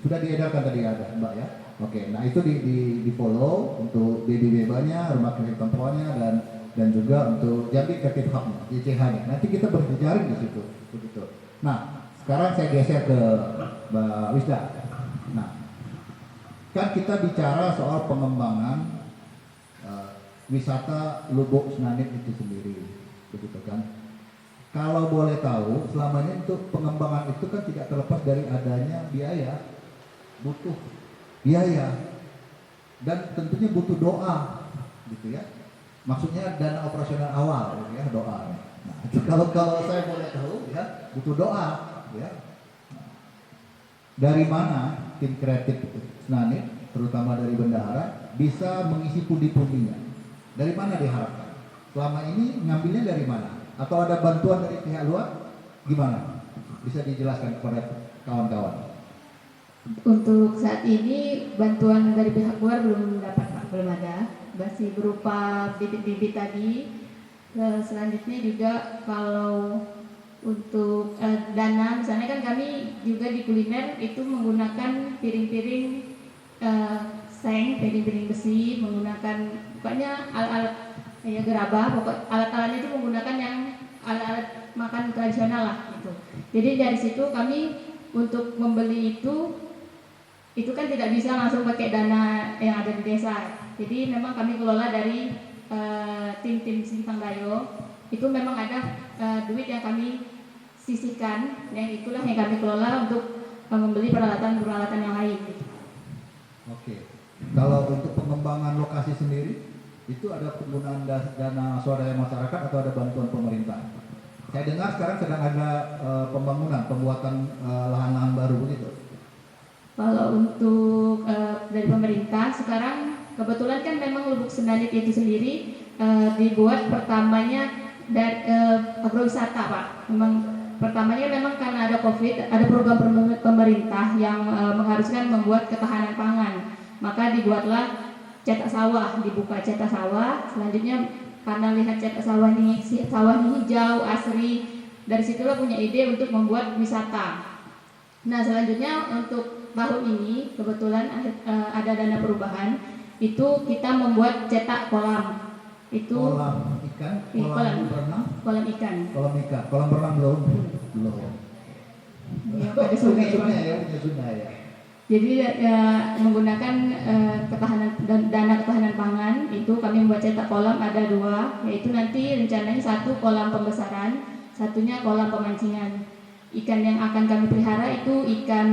sudah diedarkan tadi ada Mbak ya. Oke, nah itu di follow untuk Baby Bebanya, Rumah Kreatif Tempohnya dan juga untuk Jambi Kreatif Hub-nya, JCH-nya. Nanti kita berjejaring di situ, begitu. Nah, sekarang saya geser ke Mbak Wisda. Nah, kan kita bicara soal pengembangan wisata Lubuk Senanit itu sendiri, begitu kan? Kalau boleh tahu, selama ini untuk pengembangan itu kan tidak terlepas dari adanya biaya, butuh biaya, dan tentunya butuh doa, gitu ya. Maksudnya dana operasional awal, gitu ya, doa. Nah, kalau saya boleh tahu, ya, butuh doa, ya. Dari mana tim kreatif Senanit, terutama dari bendahara, bisa mengisi pundi-pundinya? Dari mana diharapkan? Selama ini ngambilnya dari mana? Atau ada bantuan dari pihak luar? Gimana? Bisa dijelaskan kepada kawan-kawan? Untuk saat ini bantuan dari pihak luar belum dapat Pak, belum ada. Masih berupa bibit-bibit tadi. Selanjutnya juga kalau untuk dana, misalnya kan kami juga di kuliner itu menggunakan piring-piring seng, piring-piring besi, menggunakan pokoknya alat-alat ya gerabah, pokok alat-alatnya itu menggunakan yang alat-alat makan tradisional lah gitu. Jadi dari situ kami untuk membeli itu kan tidak bisa langsung pakai dana yang ada di desa. Jadi memang kami kelola dari tim-tim Simpang Dayo. Itu memang ada duit yang kami sisihkan, yang itulah yang kami kelola untuk membeli peralatan-peralatan yang lain. Gitu. Oke. Kalau untuk pengembangan lokasi sendiri, itu ada penggunaan dana swadaya masyarakat atau ada bantuan pemerintah? Saya dengar sekarang sedang ada pembuatan lahan-lahan baru begitu. Kalau untuk dari pemerintah sekarang kebetulan kan memang Lubuk Senanit itu sendiri dibuat pertamanya dari agrowisata Pak. Memang pertamanya memang karena ada COVID, ada program pemerintah yang mengharuskan membuat ketahanan pangan. Maka dibuatlah cetak sawah, dibuka cetak sawah. Selanjutnya karena lihat cetak sawah ini hijau, asri, dari situlah punya ide untuk membuat wisata. Nah selanjutnya untuk tahun ini kebetulan ada dana perubahan, itu kita membuat cetak kolam. Itu Kolam ikan, kolam berenang, kolam ikan. kolam berenang belum. Ya, ada sungai. Punya sungai ya. Jadi menggunakan dana ketahanan pangan itu kami membuat cetak kolam ada 2, yaitu nanti rencananya 1 kolam pembesaran, satunya kolam pemancingan. Ikan yang akan kami pelihara itu ikan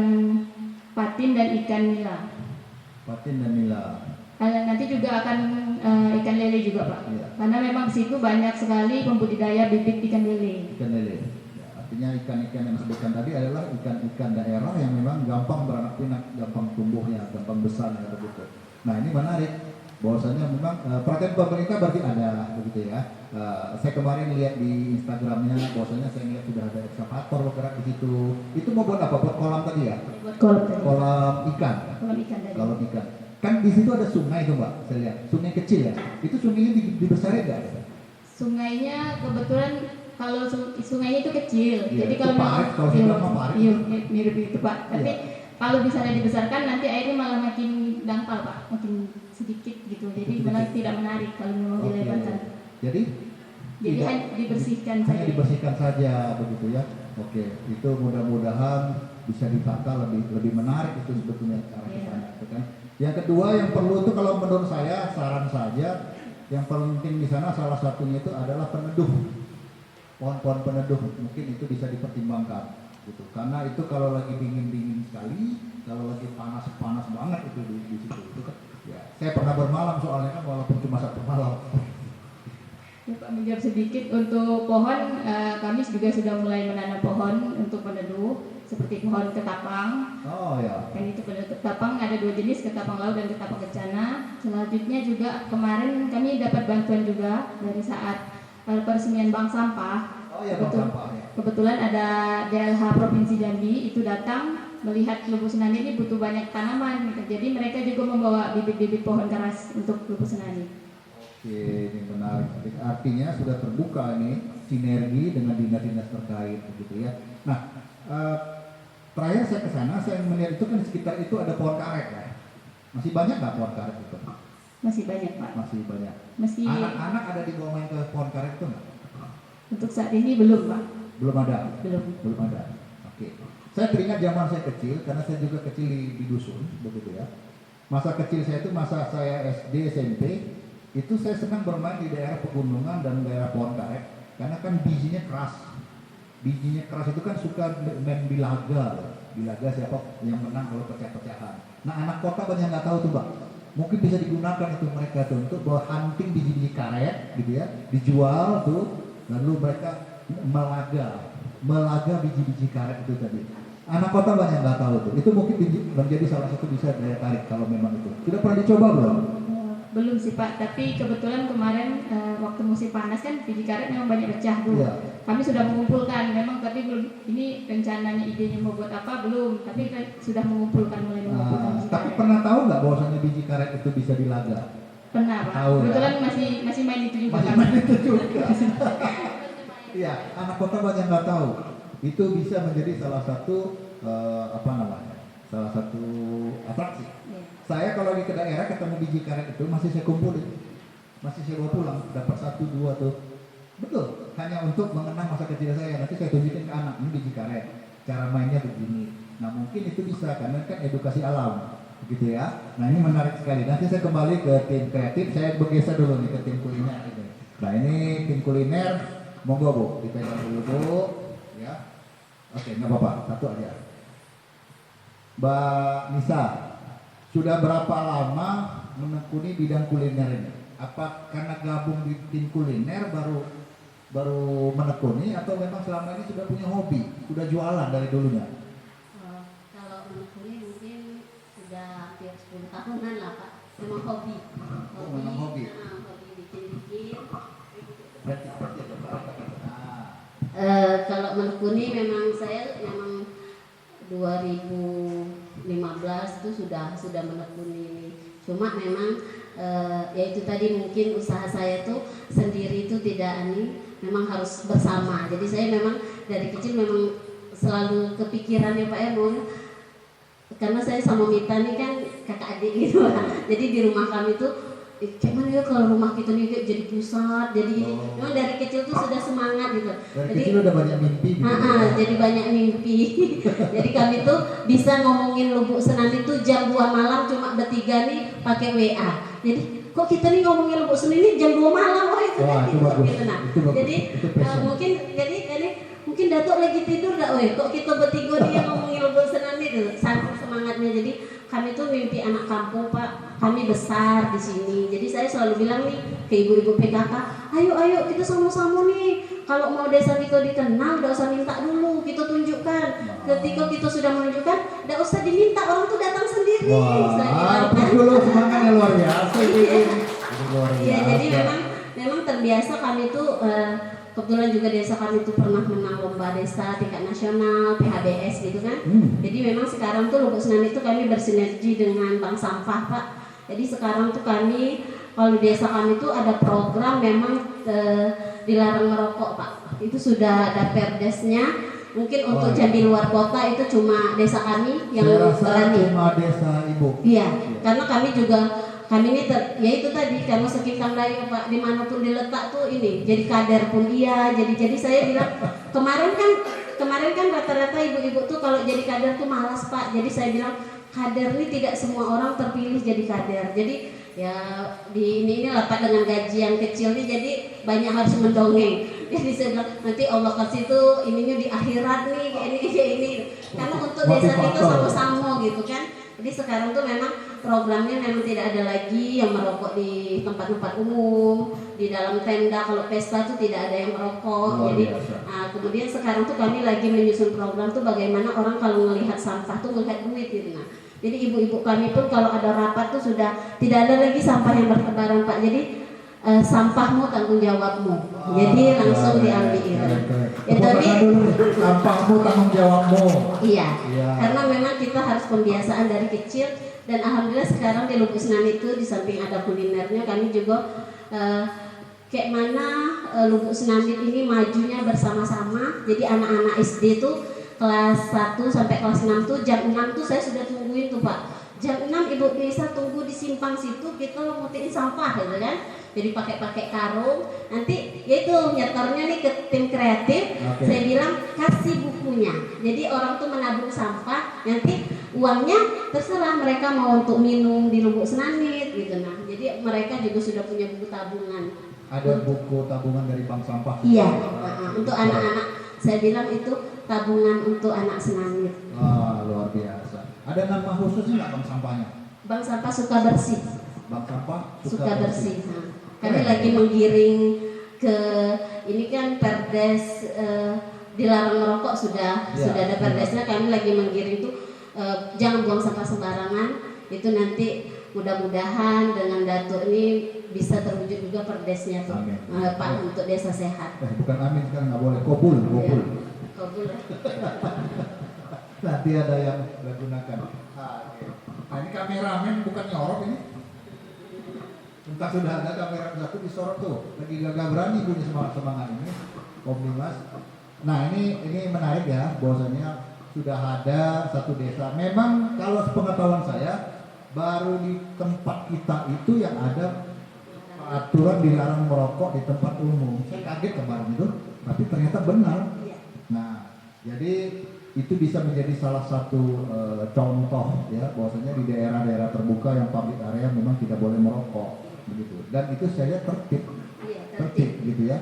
patin dan ikan nila. Patin dan nila. Nanti juga akan ikan lele juga Pak, Iya. karena memang di situ banyak sekali pembudidaya bibit ikan lele. Ikan lele. Ya, artinya ikan-ikan yang disebutkan tadi adalah ikan-ikan daerah yang memang gampang beranak pinak, gampang tumbuhnya, gampang besarnya begitu. Nah ini menarik, bahwasanya memang perhatian pemerintah berarti ada begitu ya. Saya kemarin lihat di Instagramnya, bahwasanya saya lihat sudah ada ekskavator bergerak di situ. Itu mau buat apa? Buat kolam tadi ya? Buat kolam tadi. Kolam ikan. Kolam ikan tadi. Kolam ikan. Kan di situ ada sungai tuh Mbak, saya lihat. Sungai kecil ya. Itu sungainya dibesarin nggak? Sungainya kebetulan kalau sungainya itu kecil, Iya, jadi itu kalau parit, kalau saya bilang mah parit. iya, mirip itu Pak. Tapi Iya. kalau misalnya dibesarkan nanti airnya malah makin dangkal Pak, makin sedikit gitu. Jadi Sedikit. malah tidak menarik kalau memang Oke. dilebarkan. Jadi tidak- hanya dibersihkan hanya saja. dibersihkan saja begitu ya. Oke, itu mudah-mudahan bisa ditata lebih menarik itu sebetulnya ke arah Iya. sana, gitu kan. Yang kedua yang perlu itu kalau menurut saya saran saja yang penting di sana salah satunya itu adalah peneduh. Pohon-pohon peneduh mungkin itu bisa dipertimbangkan gitu. Karena itu kalau lagi dingin-dingin sekali, kalau lagi panas-panas banget itu di situ itu kan. Ya, saya pernah bermalam soalnya kan walaupun cuma 1 malam. Ya, Pak, menjawab sedikit untuk pohon, kami juga sudah mulai menanam pohon untuk peneduh seperti pohon ketapang. Oh ya. Dan itu pada ketapang ada 2 jenis, ketapang laut dan ketapang kencana. Selanjutnya juga kemarin kami dapat bantuan juga dari saat peresmian bank sampah. Oh ya, bank sampah ya. Kebetulan ada DLH Provinsi Jambi itu datang melihat Lubuk Senanit ini butuh banyak tanaman gitu. Jadi mereka juga membawa bibit-bibit pohon keras untuk Lubuk Senanit. Oke, ini menarik. Artinya sudah terbuka ini sinergi dengan dinas-dinas terkait begitu ya. Nah, terakhir saya ke sana, saya melihat itu kan di sekitar itu ada pohon karet ya. Masih banyak nggak pohon karet itu? Masih banyak Pak. Masih banyak. Masih Anak-anak ada dibawa main ke pohon karet itu nggak? untuk saat ini belum Pak. Belum ada. Belum. Belum ada. Oke. Saya teringat zaman saya kecil, karena saya juga kecil di dusun, begitu ya. Masa kecil saya itu masa saya SD SMP, itu saya senang bermain di daerah pegunungan dan daerah pohon karet, karena kan bijinya keras. Bijinya keras itu kan suka main bilaga. Bilaga siapa yang menang kalau pecah-pecahan. Nah anak kota banyak nggak tahu tuh Pak. Mungkin bisa digunakan itu mereka tuh untuk bawa hunting biji-biji karet gitu ya, dijual tuh, lalu mereka melaga biji-biji karet itu tadi. Anak kota banyak nggak tahu tuh. Itu mungkin menjadi salah satu bisa daya tarik kalau memang itu. Sudah pernah dicoba belum? Belum sih Pak, tapi kebetulan kemarin waktu musim panas kan biji karet memang banyak pecah tuh. Iya. Kami sudah mengumpulkan, memang tapi belum, ini rencananya idenya mau buat apa belum, tapi sudah mengumpulkan, mulai mengumpulkan biji Tapi karet. pernah tahu nggak bahwasannya biji karet itu bisa dilaga? Pernah Pak, Tahu, ya? kebetulan masih main itu juga Masih kami. main itu juga. Iya, anak kota banyak nggak tahu. Itu bisa menjadi salah satu salah satu atraksi. Iya. Saya kalau lagi ke daerah ketemu biji karet itu masih saya kumpulin, masih saya bawa pulang, dapat 1, 2 tuh. Betul, hanya untuk mengenang masa kecil saya. Nanti saya tunjukin ke anak, ini biji karet, cara mainnya begini. Nah mungkin itu bisa, karena kan edukasi alam, begitu ya. Nah ini menarik sekali. Nanti saya kembali ke tim kreatif, saya bergeser dulu nih ke tim kuliner. Nah ini tim kuliner, monggo Bu, dipegang dulu Bu, ya. Oke, nggak apa-apa, satu aja. Mbak Nisa, sudah berapa lama menekuni bidang kuliner ini? Apa karena gabung di tim kuliner baru menekuni, atau memang selama ini sudah punya hobi, sudah jualan dari dulunya? Kalau menekuni mungkin sudah hampir 10 tahunan lah Pak. Memang hobi. Memang hobi. Hobi bikin-bikin. Berarti seperti itu, Pak. Kalau menekuni memang saya 2015 itu sudah menekuni. Cuma memang ya itu tadi mungkin usaha saya tuh sendiri itu tidak memang harus bersama. Jadi saya memang dari kecil memang selalu kepikiran ya Pak ya, karena saya sama Mita nih kan kakak adik gitu. Jadi di rumah kami tuh gimana ya kalau rumah kita nih jadi pusat, jadi memang dari kecil tuh sudah semangat gitu. Dari Jadi kecil udah banyak mimpi gitu. jadi banyak mimpi. Jadi kami tuh bisa ngomongin Lubuk Senam itu jam 2 malam cuma bertiga nih pakai WA. Jadi kok kita nih ngomongin Lubuk Senam ini jam 2 malam, itu Wah, itu bagus. gitu. Nah, Itu bagus. jadi Itu passion. mungkin Datuk lagi tidur dah, kok kita bertiga nih ngomongin Lubuk Senam itu, saking semangatnya. Jadi kami tuh mimpi anak kampung Pak, kami besar di sini. Jadi saya selalu bilang nih ke ibu-ibu PKK, ayo kita sama-sama nih. Kalau mau desa kita dikenal, tidak usah minta dulu, kita tunjukkan. Ketika kita sudah menunjukkan, tidak usah diminta, orang tuh datang sendiri. Saya bilang, Wah, dulu semangatnya luar biasa ini. Itu luar biasa. ya, jadi memang terbiasa kami tuh kebetulan juga desa kami itu pernah menang lomba desa tingkat nasional PHBS gitu kan. Jadi memang sekarang tuh Lubuk Senam itu kami bersinergi dengan Bank Sampah Pak. Jadi sekarang tuh kami kalau desa kami tuh ada program memang dilarang merokok Pak. Itu sudah ada perdesnya. Mungkin untuk Jambi luar kota itu cuma desa kami yang saya rasa berani. cuma desa Ibu. Iya, karena kami ini ya itu tadi, karena sekitar dari Pak dimanapun diletak tuh ini jadi kader pun iya. Jadi saya bilang kemarin kan rata-rata ibu-ibu tuh kalau jadi kader tuh malas Pak. Jadi saya bilang kader ini tidak semua orang terpilih jadi kader. Jadi ya di ini Pak dengan gaji yang kecil nih, jadi banyak harus mendongeng. Jadi saya bilang nanti Allah kasih tuh ininya di akhirat nih kayak ini. Karena untuk desa kita sama-sama gitu kan. Jadi sekarang tuh memang programnya memang tidak ada lagi yang merokok di tempat-tempat umum, di dalam tenda kalau pesta tuh tidak ada yang merokok. Jadi kemudian sekarang tuh kami lagi menyusun program tuh bagaimana orang kalau melihat sampah tuh melihat duit gitu. Nah, jadi ibu-ibu kami pun kalau ada rapat tuh sudah tidak ada lagi sampah yang bertebaran Pak. Jadi sampahmu tanggung jawabmu. Jadi langsung diambil. Ya, tapi sampahmu tanggung jawabmu. Iya. Karena memang kita harus pembiasaan dari kecil, dan alhamdulillah sekarang di Lubuk Senam itu di samping ada kulinernya, kami juga kayak mana Lubuk Senam ini majunya bersama-sama. Jadi anak-anak SD tuh kelas 1 sampai kelas 6 tuh jam 6 tuh saya sudah tungguin tuh Pak. jam 6 ibu bisa tunggu di simpang situ, kita mutiin sampah gitu kan. Jadi pakai karung, nanti yaitu nyetornya nih ke tim kreatif. Oke. Saya bilang kasih bukunya. Jadi orang tuh menabung sampah, nanti uangnya terserah mereka mau untuk minum di Lubuk Senanit gitu. Nah, jadi mereka juga sudah punya buku tabungan. Ada buku tabungan dari bank sampah. Iya, untuk anak-anak. Saya bilang itu tabungan untuk anak Senanit. Luar biasa. Ada nama khususnya nggak bank sampahnya? Bank sampah suka bersih. Bank sampah Suka bersih. Nah, kami Keren. lagi menggiring ke ini kan perdes dilarang merokok sudah Ya, ada perdesnya. Kami lagi menggiring tuh jangan buang sampah sembarangan. Itu nanti mudah-mudahan dengan Datuk ini bisa terwujud juga perdesnya tuh. Amin. Pak untuk desa sehat. Bukan amin sekarang nggak boleh. Kobul. Ya, kabul. Nanti ada yang nggak gunakan. Oke. Nah ini kameramen bukan nyorok ini. Entah sudah ada kamera satu disorot tuh. Lagi gagah berani punya semangat ini. Om Dimas. Nah ini menarik ya. Bahwasanya sudah ada satu desa. Memang kalau sepengetahuan saya baru di tempat kita itu yang ada aturan dilarang merokok di tempat umum. Saya kaget kemarin itu, tapi ternyata benar. Nah, jadi itu bisa menjadi salah satu contoh ya, bahwasanya di daerah-daerah terbuka yang public area memang tidak boleh merokok, begitu. Dan itu saya lihat tertib, Iya, tertib gitu ya.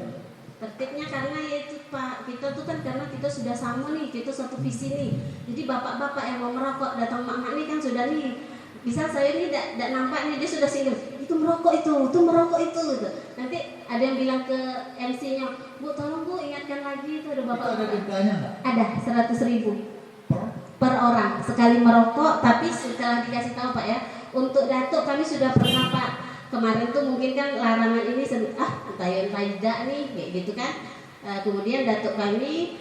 Tertibnya karena yaitu Pak, kita tuh kan karena kita sudah sama nih, kita satu visi nih. Jadi bapak-bapak yang mau merokok datang mak-mak nih kan sudah nih. Bisa saya nih tidak nampak nih dia sudah singgah. Itu merokok itu gitu. Nanti ada yang bilang ke MC-nya, Bu tolong Bu ingatkan lagi itu ada Itu bapak. ada dendanya nggak? Ada 100.000 Per? per orang sekali merokok. Tapi setelah dikasih tahu Pak ya, untuk Datuk kami sudah pernah Pak. Kemarin tuh mungkin kan larangan ini entah tidak nih kayak gitu kan. Kemudian Datuk kami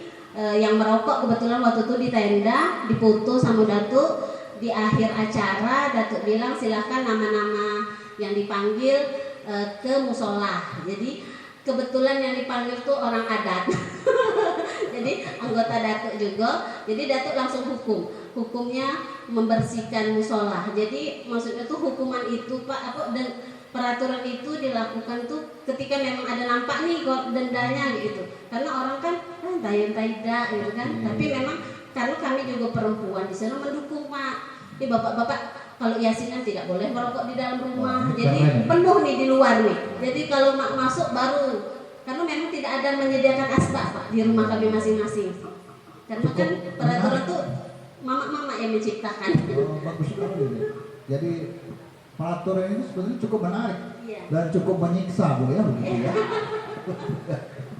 yang merokok kebetulan waktu itu di tenda dipoto sama Datuk. Di akhir acara Datuk bilang silahkan nama-nama yang dipanggil ke musola. Jadi kebetulan yang dipanggil tuh orang adat. Jadi anggota Datuk juga. Jadi Datuk langsung hukumnya membersihkan musola. Jadi maksudnya tuh hukuman itu Pak dan peraturan itu dilakukan tuh ketika memang ada nampak nih kok dendanya gitu. Karena orang kan tidak gitu kan. Tapi memang karena kami juga perempuan di sana mendukung Pak. Ini bapak-bapak kalau yasinan tidak boleh merokok di dalam rumah. Jadi penuh nih di luar nih. Jadi kalau masuk baru. Karena memang tidak ada menyediakan asbak Pak di rumah kami masing-masing. Karena kan peraturan tuh mama-mama yang menciptakan. Bagus sekali ini. Jadi peraturan ini sebenarnya cukup menarik dan cukup menyiksa Bu ya begitu ya.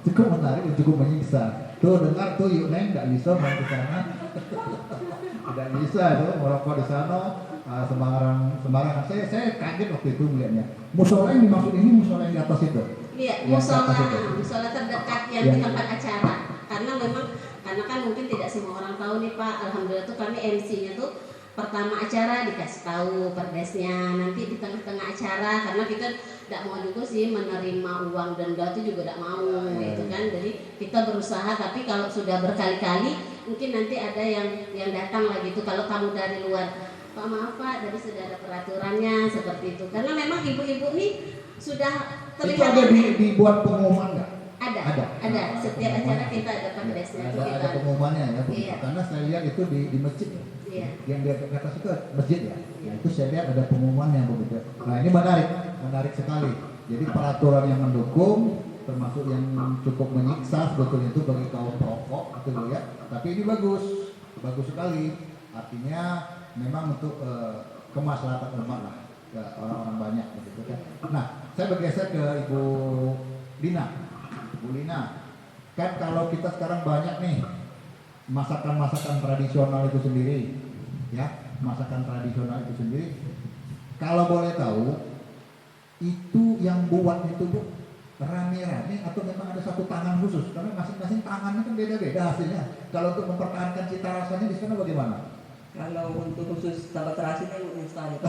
Cukup menarik dan cukup menyiksa. Tuh dengar tuh yuk Neng nggak bisa main ke sana. Tidak bisa tuh merokok di sana sembarangan. Saya kaget waktu itu melihatnya. Musola yang dimaksud ini musola yang di atas itu. Iya, musola terdekat yang di tempat acara. Karena kan mungkin tidak semua orang tahu nih Pak. Alhamdulillah tuh kami MC-nya tuh pertama acara dikasih tahu perdesnya, nanti di tengah-tengah acara karena kita tidak mau juga sih menerima uang denda itu juga tidak mau gitu kan. Jadi kita berusaha, tapi kalau sudah berkali-kali mungkin nanti ada yang datang lagi itu kalau tamu dari luar. Pak maaf Pak, dari sudah ada peraturannya seperti itu. Karena memang ibu-ibu nih sudah Itu ada dibuat pengumuman nggak? Ada. Setiap acara kita ada perdesnya itu kita. Ada pengumumannya ya, Bu. Iya. Karena saya lihat itu di masjid. Iya. Yang di atas itu masjid ya. Nah, itu saya lihat ada pengumumannya begitu. Nah ini menarik sekali. Jadi peraturan yang mendukung, termasuk yang cukup menyiksa sebetulnya itu bagi kaum perokok gitu ya. Tapi ini bagus sekali. Artinya memang untuk kemaslahatan umat lah, ya, orang-orang banyak begitu kan. Nah, saya bergeser ke Ibu Lina. Bu Lina, kan kalau kita sekarang banyak nih masakan-masakan tradisional itu sendiri, ya, masakan tradisional itu sendiri. Kalau boleh tahu, itu yang buat itu Bu rame-rame atau memang ada satu tangan khusus? Karena masing-masing tangannya kan beda-beda hasilnya. Kalau untuk mempertahankan cita rasanya di sana bagaimana? Kalau untuk khusus sahabat terasinya Bu Nisa itu.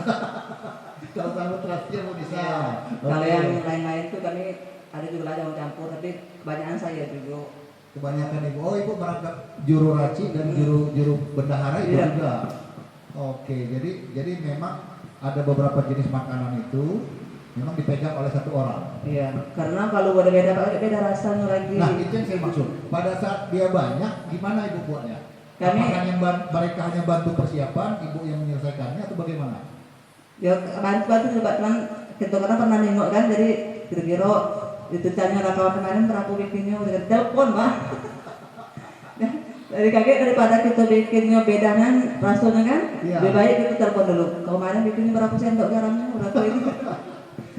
Kalau sahabat terasinya Bu Nisa. Iya. Kalau yang lain-lain tuh kami ada juga ada yang campur, tapi kebanyakan saya juga. Kebanyakan ibu, ibu merangkap juru raci dan juru bendahara itu Iya. juga. Oke, jadi memang ada beberapa jenis makanan itu memang dipegang oleh satu orang. Iya, karena kalau beda-beda Pak, beda rasanya lagi. Nah, itu yang saya maksud. Pada saat dia banyak, gimana ibu buatnya? Kami- Apakah mereka hanya bantu persiapan, ibu yang menyelesaikannya atau bagaimana? Ya bantu juga kan kita kan pernah nengok kan, jadi kira-kira itu tanya kawan kemarin berapa bikinnya udah telepon Pak. Dari kaget daripada kita bikinnya bedanan rasanya kan, Iya. lebih baik kita telepon dulu. Kemarin bikinnya berapa sendok garamnya, berapa ini?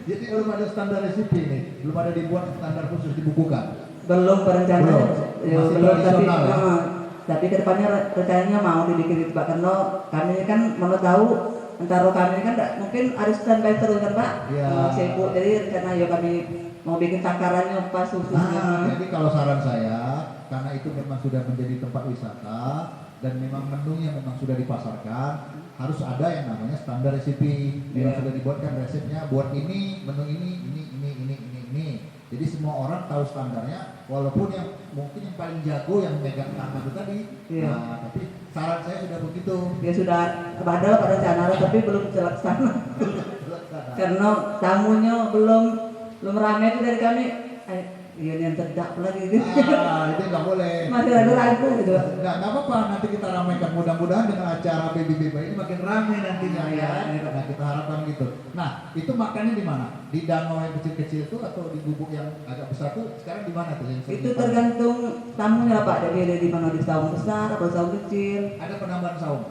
Jadi belum ada standar resipi nih, belum ada dibuat standar khusus dibukukan. Belum perencanaan, Belum. Masih belum tapi tradisional ya? tapi kedepannya rencananya mau dibikin itu Pak, karena kami kan mau tahu antara kami kan mungkin harus standby terus kan Pak. Iya. Sibuk, jadi karena ya kami mau bikin takarannya pas khususnya. Jadi kalau saran saya, karena itu memang sudah menjadi tempat wisata dan memang menunya memang sudah dipasarkan, harus ada yang namanya standar resipi. Memang Iya. sudah dibuatkan resepnya, buat ini, menu ini. Jadi semua orang tahu standarnya, walaupun yang mungkin yang paling jago yang megang tangan itu tadi. Iya. Nah, tapi saran saya sudah begitu. Ya sudah ada rencana tapi belum terlaksana. Karena tamunya belum ramai itu dari kami. Iya yang terdak lagi gitu. Ah, itu nggak boleh. Masih ada ragu gitu. Nggak apa-apa, nanti kita ramaikan, mudah-mudahan dengan acara Baby Beba ini makin ramai nantinya ya. Nah, kita harapkan gitu. Nah, itu makannya di mana? Di danau yang kecil-kecil itu atau di gubuk yang agak besar tuh? Sekarang di mana tuh? Yang sering Itu dipakai? tergantung tamunya Pak. Jadi ada di mana, di saung besar atau saung kecil. Ada penambahan saung?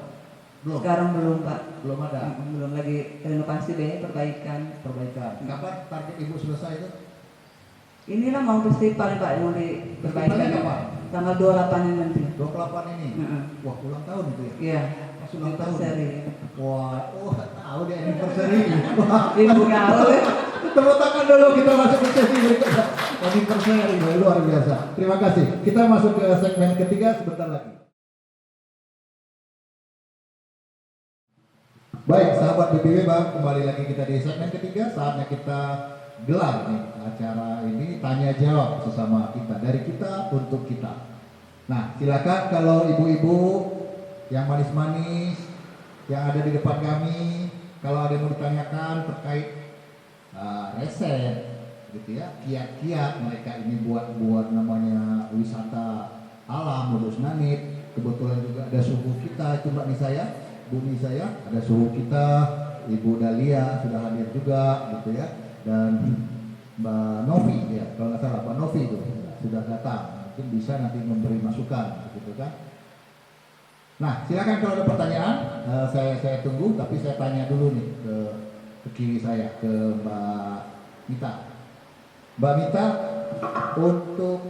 Belum. Sekarang belum Pak. Belum ada. Belum lagi renovasi deh, perbaikan. Perbaikan. Kapan target ibu selesai itu? Inilah mau festival Pak yang mau diperbaikan. Festivalnya kapan? Tanggal 28 ini nanti. 28 ini. Heeh. Wah, ulang tahun itu ya? Iya. Pas ulang tahun. Anniversary. Wah, tahu dia anniversary. Wah, Ibu gaul. tepuk tangan dulu, kita masuk ke sesi berikutnya. Anniversary, luar biasa. Terima kasih. Kita masuk ke segmen ketiga sebentar lagi. Baik, sahabat BBB Bang, kembali lagi kita di segmen ketiga. Saatnya kita gelar nih acara ini, tanya jawab sesama kita, dari kita untuk kita. Nah, silakan kalau ibu-ibu yang manis-manis yang ada di depan kami, kalau ada yang mau ditanyakan terkait resep gitu ya, kiat-kiat mereka ini buat namanya wisata alam Lubuk Senanit. Kebetulan juga ada suhu kita itu Mbak Nisa ya, Bu Nisa ya, ada suhu kita, Ibu Dalia sudah hadir juga gitu ya, dan Mbak Novi ya, kalau nggak salah Mbak Novi itu sudah datang, mungkin bisa nanti memberi masukan gitu kan. Nah, silakan kalau ada pertanyaan, saya tunggu, tapi saya tanya dulu nih ke kiri saya, ke Mbak Mita. Mbak Mita, untuk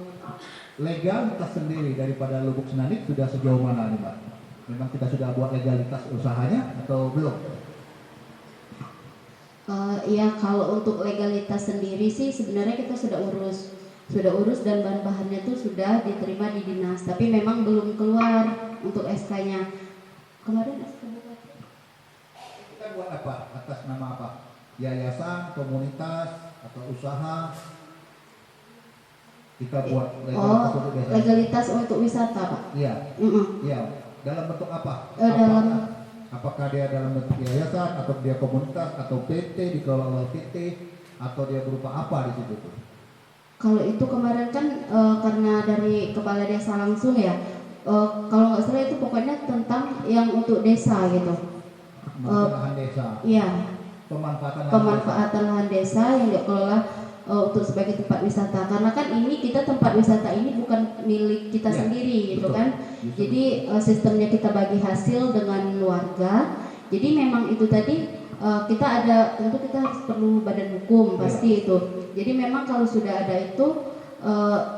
legalitas sendiri daripada Lubuk Senanit sudah sejauh mana nih Mbak? Memang kita sudah buat legalitas usahanya atau belum? Ya kalau untuk legalitas sendiri sih sebenarnya kita sudah urus dan bahan-bahannya tuh sudah diterima di dinas, tapi memang belum keluar untuk SK-nya. Kemarin SK bupati. Kita buat apa? Atas nama apa? Yayasan, komunitas, atau usaha? Kita buat legalitas untuk desa. Legalitas untuk wisata Pak. Iya, Mm-mm. iya. Dalam bentuk apa? Dalam Apakah dia dalam bentuk yayasan, atau dia komunitas, atau PT, dikelola oleh PT, atau dia berupa apa di situ tuh? Kalau itu kemarin kan karena dari kepala desa langsung ya, kalau nggak salah itu pokoknya tentang yang untuk desa gitu. Lahan desa. Iya, Pemanfaatan pemanfaatan lahan desa yang dikelola untuk sebagai tempat wisata. Karena kan ini kita tempat wisata ini bukan milik kita Ya, sendiri gitu betul. kan. Justru. Jadi sistemnya kita bagi hasil dengan warga. Jadi memang itu tadi kita ada, tentu kita harus perlu badan hukum pasti itu. Jadi memang kalau sudah ada itu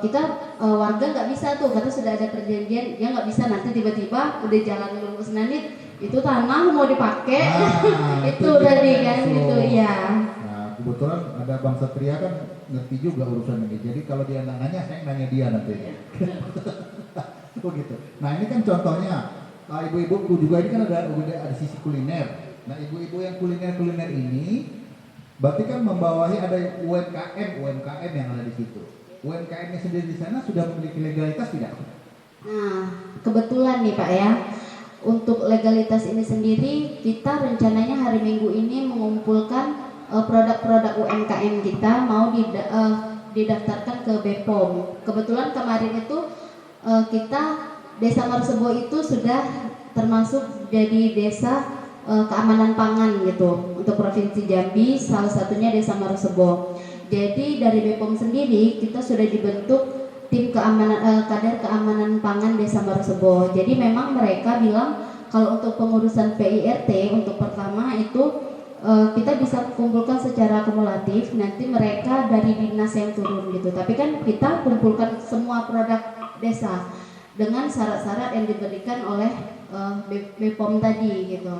kita warga nggak bisa tuh, karena sudah ada perjanjian, dia nggak bisa nanti tiba-tiba udah jalan Lubuk Senanit itu tanah mau dipakai itu tadi kan gitu ya. Nah, kebetulan ada Bang Satria kan ngerti juga urusan ini. Jadi kalau dia nanya, saya nanya dia nanti. Oh gitu. Nah ini kan contohnya ibu-ibu juga ini kan ada sisi kuliner. Nah ibu-ibu yang kuliner ini berarti kan membawahi ada UMKM yang ada di situ. UMKM-nya sendiri di sana sudah memiliki legalitas tidak? Nah kebetulan nih Pak ya, untuk legalitas ini sendiri, kita rencananya hari Minggu ini mengumpulkan produk-produk UMKM kita mau didaftarkan ke BPOM. Kebetulan kemarin itu kita Desa Marsebo itu sudah termasuk jadi desa keamanan pangan gitu untuk Provinsi Jambi, salah satunya Desa Marsebo. Jadi dari BPOM sendiri kita sudah dibentuk tim keamanan kadar keamanan pangan Desa Marsebo. Jadi memang mereka bilang kalau untuk pengurusan PIRT untuk pertama itu kita bisa kumpulkan secara kumulatif, nanti mereka dari dinas yang turun gitu. Tapi kan kita kumpulkan semua produk desa dengan syarat-syarat yang diberikan oleh BPOM tadi gitu.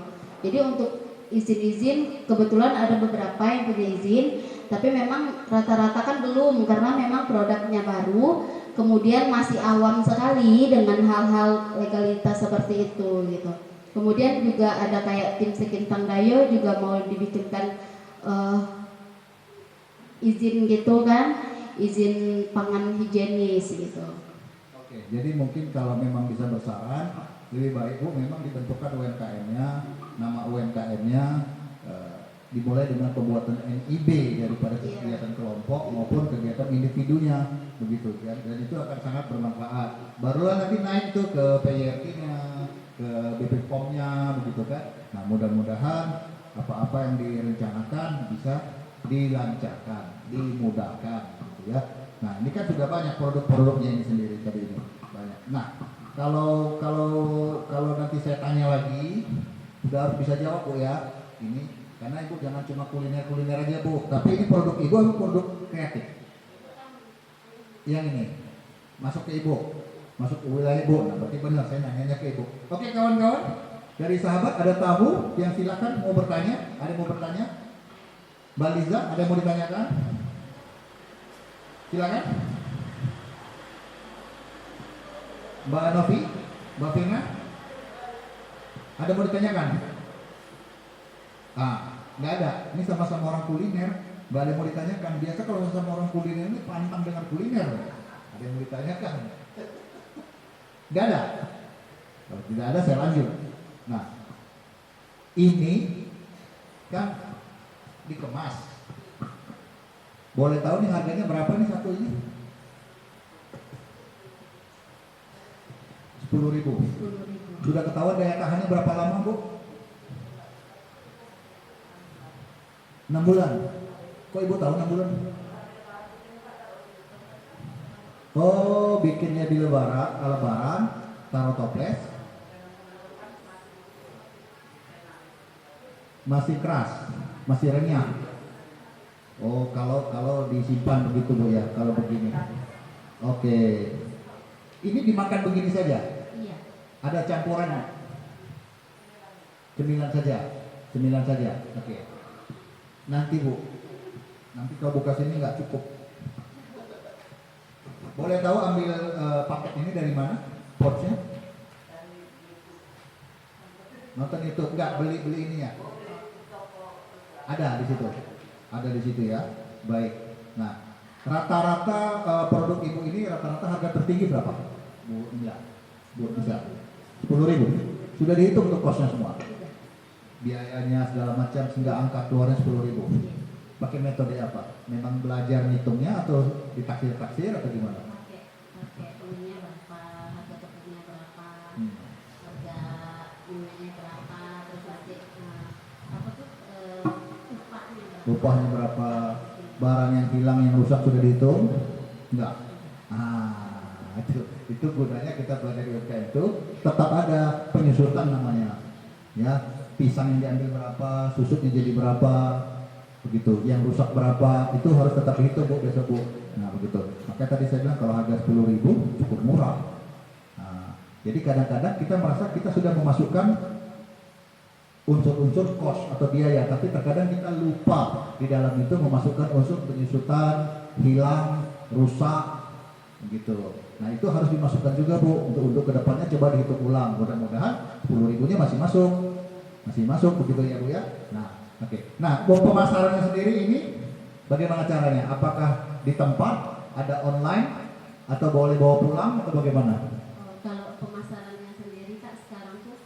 Jadi untuk izin-izin kebetulan ada beberapa yang punya izin, tapi memang rata-rata kan belum karena memang produknya baru, kemudian masih awam sekali dengan hal-hal legalitas seperti itu gitu. Kemudian juga ada kayak tim Sekintang Dayo juga mau dibikinkan izin gitu kan, izin pangan higienis gitu. Oke, jadi mungkin kalau memang bisa bersaran, lebih baik Bu memang dibentukkan UMKM-nya, nama UMKM-nya dimulai dengan pembuatan NIB daripada kegiatan kelompok maupun kegiatan individunya, begitu kan? Dan itu akan sangat bermanfaat. Barulah nanti naik tuh ke PIRT-nya, ke BPOM-nya, begitu kan? Nah, mudah-mudahan apa-apa yang direncanakan bisa dilancarkan, dimudahkan, gitu ya. Nah, ini kan sudah banyak produk-produknya ini sendiri tadi ini banyak. Nah, kalau nanti saya tanya lagi, sudah harus bisa jawab Bu ya. Ini karena Ibu jangan cuma kuliner aja Bu, tapi ini produk Ibu atau produk kreatif? Yang ini masuk ke Ibu, masuk ke wilayah Ibu. Nah, berarti benar saya nanya ke Ibu. Oke kawan-kawan, dari sahabat ada tamu yang silakan mau bertanya. Ada yang mau bertanya? Mbak Liza, ada yang mau ditanyakan? Silakan. Mbak Novi, Mbak Firna, ada mau ditanyakan? Nggak ada. Ini sama-sama orang kuliner, nggak ada yang mau ditanyakan. Biasa kalau sama orang kuliner ini pantang dengan kuliner. Ada yang mau ditanyakan? Nggak ada. Kalau tidak ada saya lanjut. Nah, ini kan dikemas. Boleh tahu nih harganya berapa nih satu ini? 10.000. Sudah ketahuan daya tahannya berapa lama Bu? 6 bulan. Kok Ibu tahu 6 bulan? Oh, bikinnya di lebaran, taruh toples. Masih keras, masih renyah. Oh, kalau disimpan begitu Bu ya, kalau begini. Oke. Ini dimakan begini saja? Iya. Ada campurannya? Cemilan saja. Oke. Nanti Bu, nanti kalau buka sini nggak cukup. Boleh tahu ambil paket ini dari mana? Pouchnya? Nonton itu enggak beli ini ya? Ada di situ. Ada di situ ya. Baik. Nah, rata-rata produk Ibu ini rata-rata harga tertinggi berapa? Bu Indah. Bu bisa. 10.000. Sudah dihitung untuk kosnya semua. Biayanya segala macam sehingga angka keluarnya 10.000. Pakai metode apa? Memang belajar ngitungnya atau ditaksir-taksir atau gimana? Pakai ininya berapa, harga topengnya berapa, harga ininya berapa, terus nanti apa tuh Upahnya berapa? Barang yang hilang yang rusak sudah dihitung? Enggak. Itu gunanya kita belajar di UMKM itu tetap ada penyusutan namanya. Ya, pisang yang diambil berapa, susutnya jadi berapa, begitu. Yang rusak berapa, itu harus tetap dihitung Bu besok Bu. Nah, begitu. Makanya tadi saya bilang kalau harga 10.000 cukup murah. Nah, jadi kadang-kadang kita merasa kita sudah memasukkan unsur-unsur cost atau biaya, tapi terkadang kita lupa di dalam itu memasukkan unsur penyusutan, hilang, rusak, begitu. Nah, itu harus dimasukkan juga Bu untuk kedepannya coba dihitung ulang. Mudah-mudahan 10.000-nya masih masuk begitu ya Bu ya. Nah, oke. Nah, buat pemasarannya sendiri ini bagaimana caranya? Apakah di tempat, ada online, atau boleh bawa pulang atau bagaimana? kalau pemasarannya sendiri Kak sekarang tuh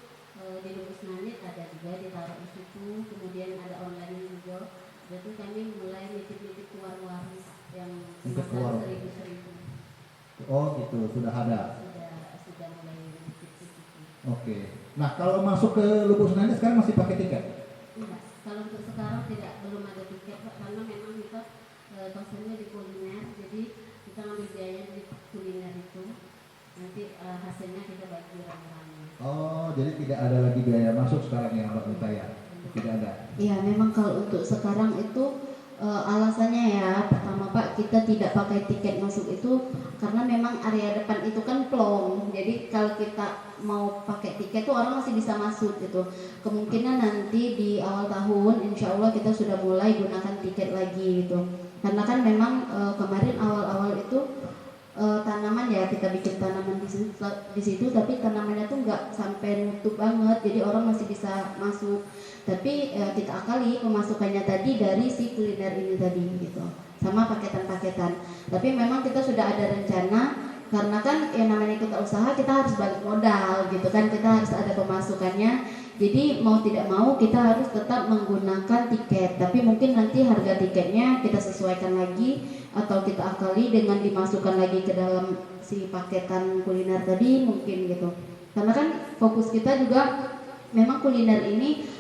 Jadi kami mulai nitip-nitip ke warung-warung yang Nitip ke kemasan warung. 1.000. Oh gitu, sudah ada. Sudah mulai nitip-nitip. Oke. Nah kalau masuk ke Lubuk Senani sekarang masih pakai tiket? Enggak, kalau untuk sekarang belum ada tiket Pak, karena memang kita konsennya di kuliner, jadi kita ngambil biaya di kuliner itu, nanti hasilnya kita bagi rame-rame. Oh, jadi tidak ada lagi biaya masuk sekarang yang Mbak Mita ya? Tidak ada. Iya, memang kalau untuk sekarang itu alasannya ya, pertama Pak, kita tidak pakai tiket masuk itu karena memang area depan itu kan plong. Jadi kalau kita mau pakai tiket tuh orang masih bisa masuk gitu. Kemungkinan nanti di awal tahun insya Allah kita sudah mulai gunakan tiket lagi gitu. Karena kan memang kemarin awal-awal itu tanaman ya, kita bikin tanaman di situ tapi tanamannya tuh nggak sampai nutup banget, jadi orang masih bisa masuk. Tapi kita akali pemasukannya tadi dari si kuliner ini tadi gitu, sama paketan-paketan. Tapi memang kita sudah ada rencana, karena kan yang namanya kita usaha kita harus balik modal gitu kan, kita harus ada pemasukannya. Jadi mau tidak mau kita harus tetap menggunakan tiket, tapi mungkin nanti harga tiketnya kita sesuaikan lagi atau kita akali dengan dimasukkan lagi ke dalam si paketan kuliner tadi mungkin gitu. Karena kan fokus kita juga memang kuliner ini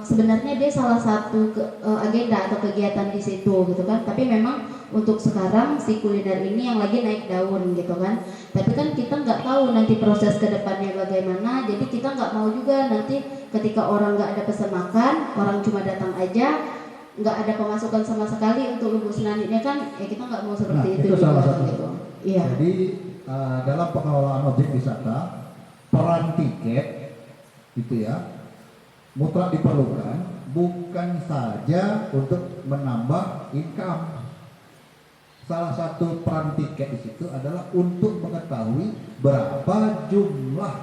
sebenarnya dia salah satu agenda atau kegiatan di situ gitu kan. Tapi memang untuk sekarang si kuliner ini yang lagi naik daun gitu kan. Tapi kan kita nggak tahu nanti proses kedepannya bagaimana. Jadi kita nggak mau juga nanti ketika orang nggak ada pesan makan, orang cuma datang aja, nggak ada pemasukan sama sekali untuk Lubuk Senaninya kan, ya kita nggak mau seperti itu juga, salah satu. gitu. Iya. Jadi dalam pengelolaan objek wisata peran tiket itu ya mutlak diperlukan, bukan saja untuk menambah income. Salah satu peran tiket di situ adalah untuk mengetahui berapa jumlah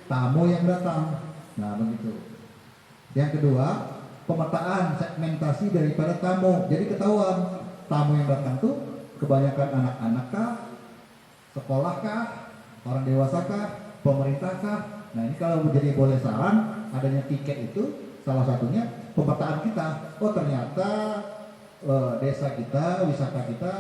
tamu yang datang. Nah begitu. Yang kedua, pemetaan segmentasi daripada tamu. Jadi ketahuan tamu yang datang tuh kebanyakan anak-anak kah, sekolah kah, orang dewasa kah, pemerintah kah. Nah ini kalau menjadi boleh saran, adanya tiket itu salah satunya pemetaan kita. Oh ternyata desa kita, wisata kita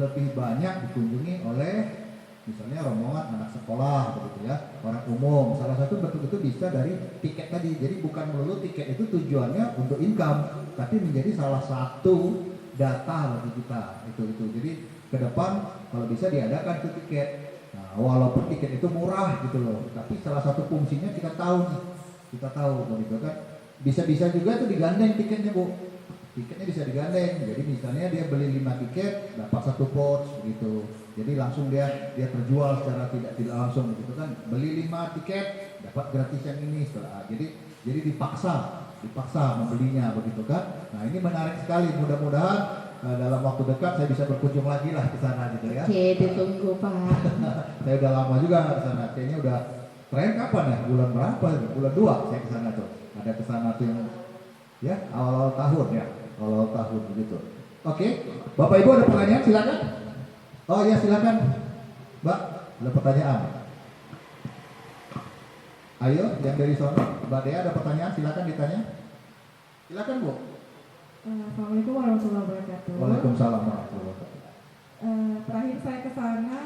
lebih banyak dikunjungi oleh misalnya rombongan anak sekolah begitu ya, orang umum. Salah satu bentuk itu bisa dari tiket tadi. Jadi bukan melulu tiket itu tujuannya untuk income, tapi menjadi salah satu data bagi kita. Itu. Jadi ke depan kalau bisa diadakan tuh tiket. Nah, walaupun tiket itu murah gitu loh, tapi salah satu fungsinya kita tahu begitu kan. Bisa-bisa juga tuh digandeng tiketnya Bu. Tiketnya bisa digandeng. Jadi misalnya dia beli 5 tiket dapat 1 pouch begitu. Jadi langsung dia terjual secara tidak langsung begitu kan. Beli 5 tiket dapat gratis yang ini setelah. Jadi dipaksa membelinya begitu kan. Nah, ini menarik sekali. Mudah-mudahan dalam waktu dekat saya bisa berkunjung lagi lah ke sana gitu ya. Oke, ditunggu Pak. Saya udah lama juga nggak ke sana. Kayaknya udah terakhir kapan ya? Bulan berapa? Bulan 2 saya ke sana tuh. Ada ke sana tuh yang ya awal tahun ya. Awal tahun begitu. Oke. Bapak Ibu ada pertanyaan silakan. Oh ya silakan. Mbak, ada pertanyaan. Ayo yang dari sana. Mbak Dea ada pertanyaan silakan ditanya. Silakan Bu. Assalamualaikum warahmatullahi wabarakatuh. Waalaikumsalam warahmatullahi wabarakatuh. Terakhir saya ke sana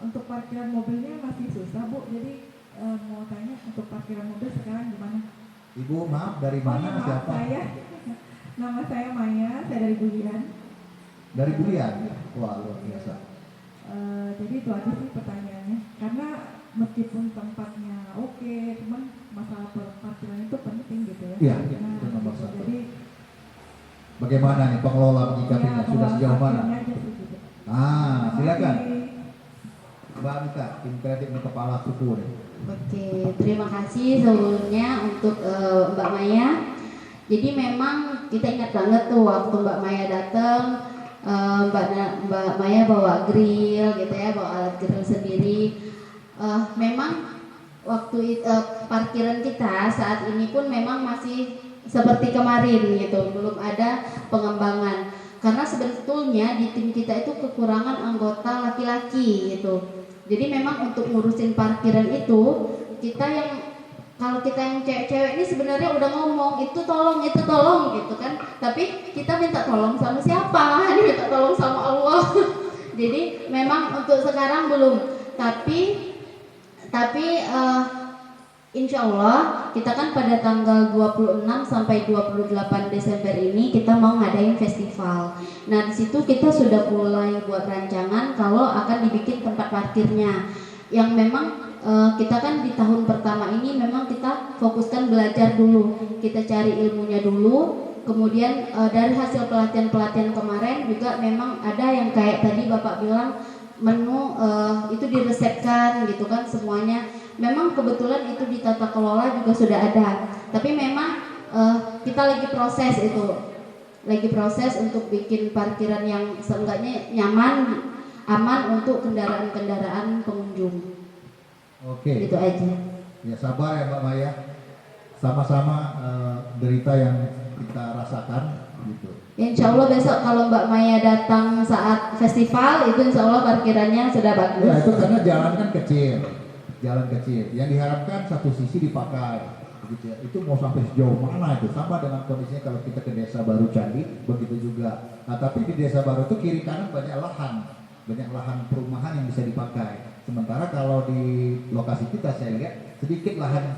untuk parkiran mobilnya masih susah Bu. Jadi mau tanya untuk parkiran mobil sekarang gimana? Ibu maaf dari mana maaf, siapa? Nama saya Maya, saya dari Bulian. Dari Bulian. Wah luar biasa. Jadi itu aja sih pertanyaannya. Karena meskipun tempatnya oke, cuman masalah parkiran itu penting gitu ya. Iya, itu nomor gitu. 1. Jadi Bagaimana nih pengelola menyikapinya? Sudah sejauh mana? aja sih, gitu. Silakan. Makasih. Mbak Mita, tim kreatif nih kepala suku nih. Oke, terima kasih sebelumnya untuk Mbak Maya. Jadi memang kita ingat banget tuh waktu Mbak Maya datang, Mbak Maya bawa grill gitu ya, bawa alat grill sendiri. Memang waktu parkiran kita saat ini pun memang masih seperti kemarin gitu, belum ada pengembangan. Karena sebetulnya di tim kita itu kekurangan anggota laki-laki gitu. Jadi memang untuk ngurusin parkiran itu kita yang kalau kita yang cewek-cewek ini sebenarnya udah ngomong itu tolong gitu kan, tapi kita minta tolong sama siapa? Minta tolong sama Allah. Jadi memang untuk sekarang belum, tapi insya Allah kita kan pada tanggal 26 sampai 28 Desember ini kita mau ngadain festival. Nah di situ kita sudah mulai buat rancangan kalau akan dibikin tempat parkirnya, yang memang kita kan di tahun pertama ini memang kita fokuskan belajar dulu, kita cari ilmunya dulu, kemudian dari hasil pelatihan kemarin juga memang ada yang kayak tadi Bapak bilang menu itu diresepkan gitu kan semuanya. Memang kebetulan itu di tata kelola juga sudah ada, tapi memang kita lagi proses untuk bikin parkiran yang seenggaknya nyaman, aman untuk kendaraan-kendaraan pengunjung. Oke. Itu aja. Ya sabar ya Mbak Maya. Sama-sama derita yang kita rasakan gitu. Insya Allah besok kalau Mbak Maya datang saat festival itu insya Allah parkirannya sudah bagus. Ya itu karena jalan kan jalan kecil. Yang diharapkan satu sisi dipakai, begitu ya. Itu mau sampai sejauh mana itu? Sama dengan kondisinya kalau kita ke Desa Baru Candi, begitu juga. Nah tapi di Desa Baru itu kiri kanan banyak lahan perumahan yang bisa dipakai. Sementara kalau di lokasi kita saya lihat sedikit lahan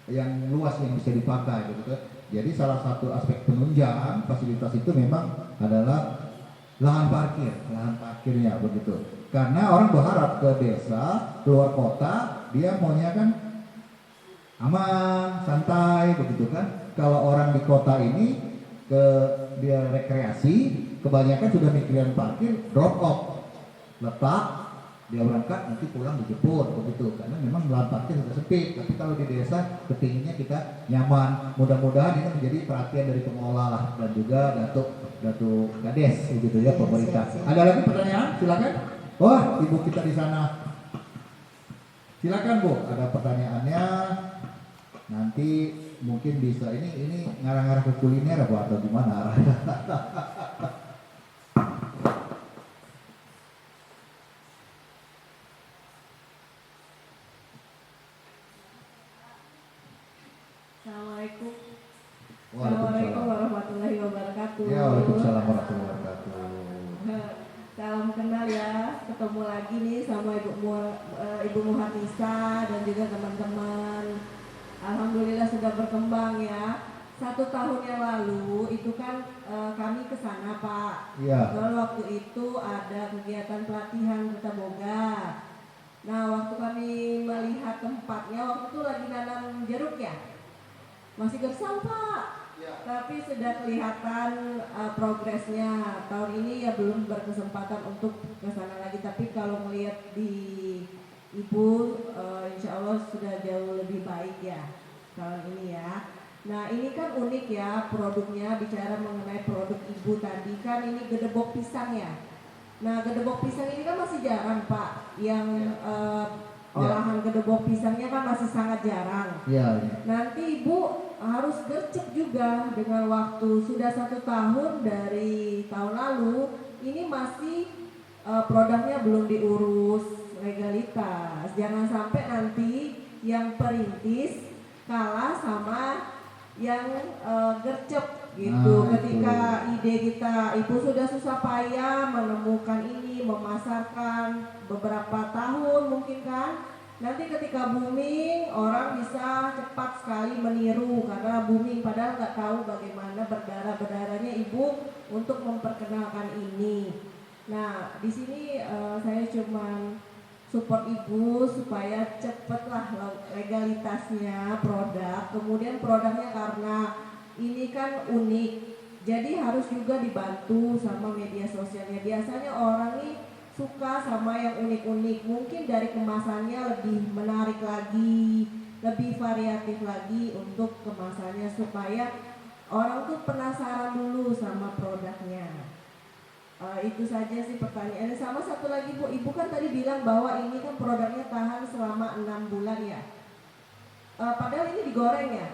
yang luas yang bisa dipakai gitu kan. Jadi salah satu aspek penunjang fasilitas itu memang adalah lahan parkirnya begitu. Karena orang berharap ke desa, keluar kota, dia maunya kan aman, santai begitu kan. Kalau orang di kota ini dia rekreasi, kebanyakan sudah mikirin parkir, drop off, letak, dia berangkat nanti pulang dijemput begitu, karena memang lahan parkir sudah sempit. Tapi kalau di desa kepinginnya kita nyaman. Mudah-mudahan ini menjadi perhatian dari pengelola lah, dan juga Datuk Kades begitu ya, pemerintah. Ada lagi pertanyaan? Silakan. Wah, ibu kita di sana. Silakan Bu, ada pertanyaannya. Nanti mungkin bisa ini ngarang-ngarang ke kuliner apa atau gimana? Assalamualaikum. Waalaikumsalam. Warahmatullahi wabarakatuh. Ya, waalaikumsalam warahmatullahi wabarakatuh. Salam kenal ya, ketemu lagi nih sama Ibu Muharnisa dan juga teman-teman. Alhamdulillah sudah berkembang ya. 1 tahun yang lalu itu kan kami ke sana Pak. Iya. Lalu waktu itu ada kegiatan pelatihan Duta Boga. Nah waktu kami melihat tempatnya, waktu itu lagi nanam jeruk ya. Masih gersam Pak. Tapi sudah kelihatan progresnya. Tahun ini ya belum berkesempatan untuk ke sana lagi, tapi kalau melihat di Ibu insya Allah sudah jauh lebih baik ya tahun ini ya. Nah ini kan unik ya produknya, bicara mengenai produk Ibu tadi kan ini gedebok pisang ya. Nah gedebok pisang ini kan masih jarang Pak, yang olahan gedebok pisangnya kan masih sangat jarang. Iya. Nanti Ibu harus gercep juga dengan waktu. Sudah 1 tahun dari tahun lalu, ini masih produknya belum diurus legalitas. Jangan sampai nanti yang perintis kalah sama yang gercep gitu. Ketika ide kita, Ibu sudah susah payah menemukan ini, memasarkan beberapa tahun mungkin kan. Nanti ketika booming, orang bisa cepat sekali meniru karena booming, padahal nggak tahu bagaimana berdarah-berdarahnya Ibu untuk memperkenalkan ini. Nah, di sini saya cuma support Ibu supaya cepatlah legalitasnya produk. Kemudian produknya karena ini kan unik, jadi harus juga dibantu sama media sosialnya. Biasanya orang nih suka sama yang unik-unik, mungkin dari kemasannya lebih menarik lagi, lebih variatif lagi untuk kemasannya supaya orang tuh penasaran dulu sama produknya. Itu saja sih pertanyaannya. Sama satu lagi Bu, Ibu kan tadi bilang bahwa ini kan produknya tahan selama 6 bulan ya. Padahal ini digoreng ya.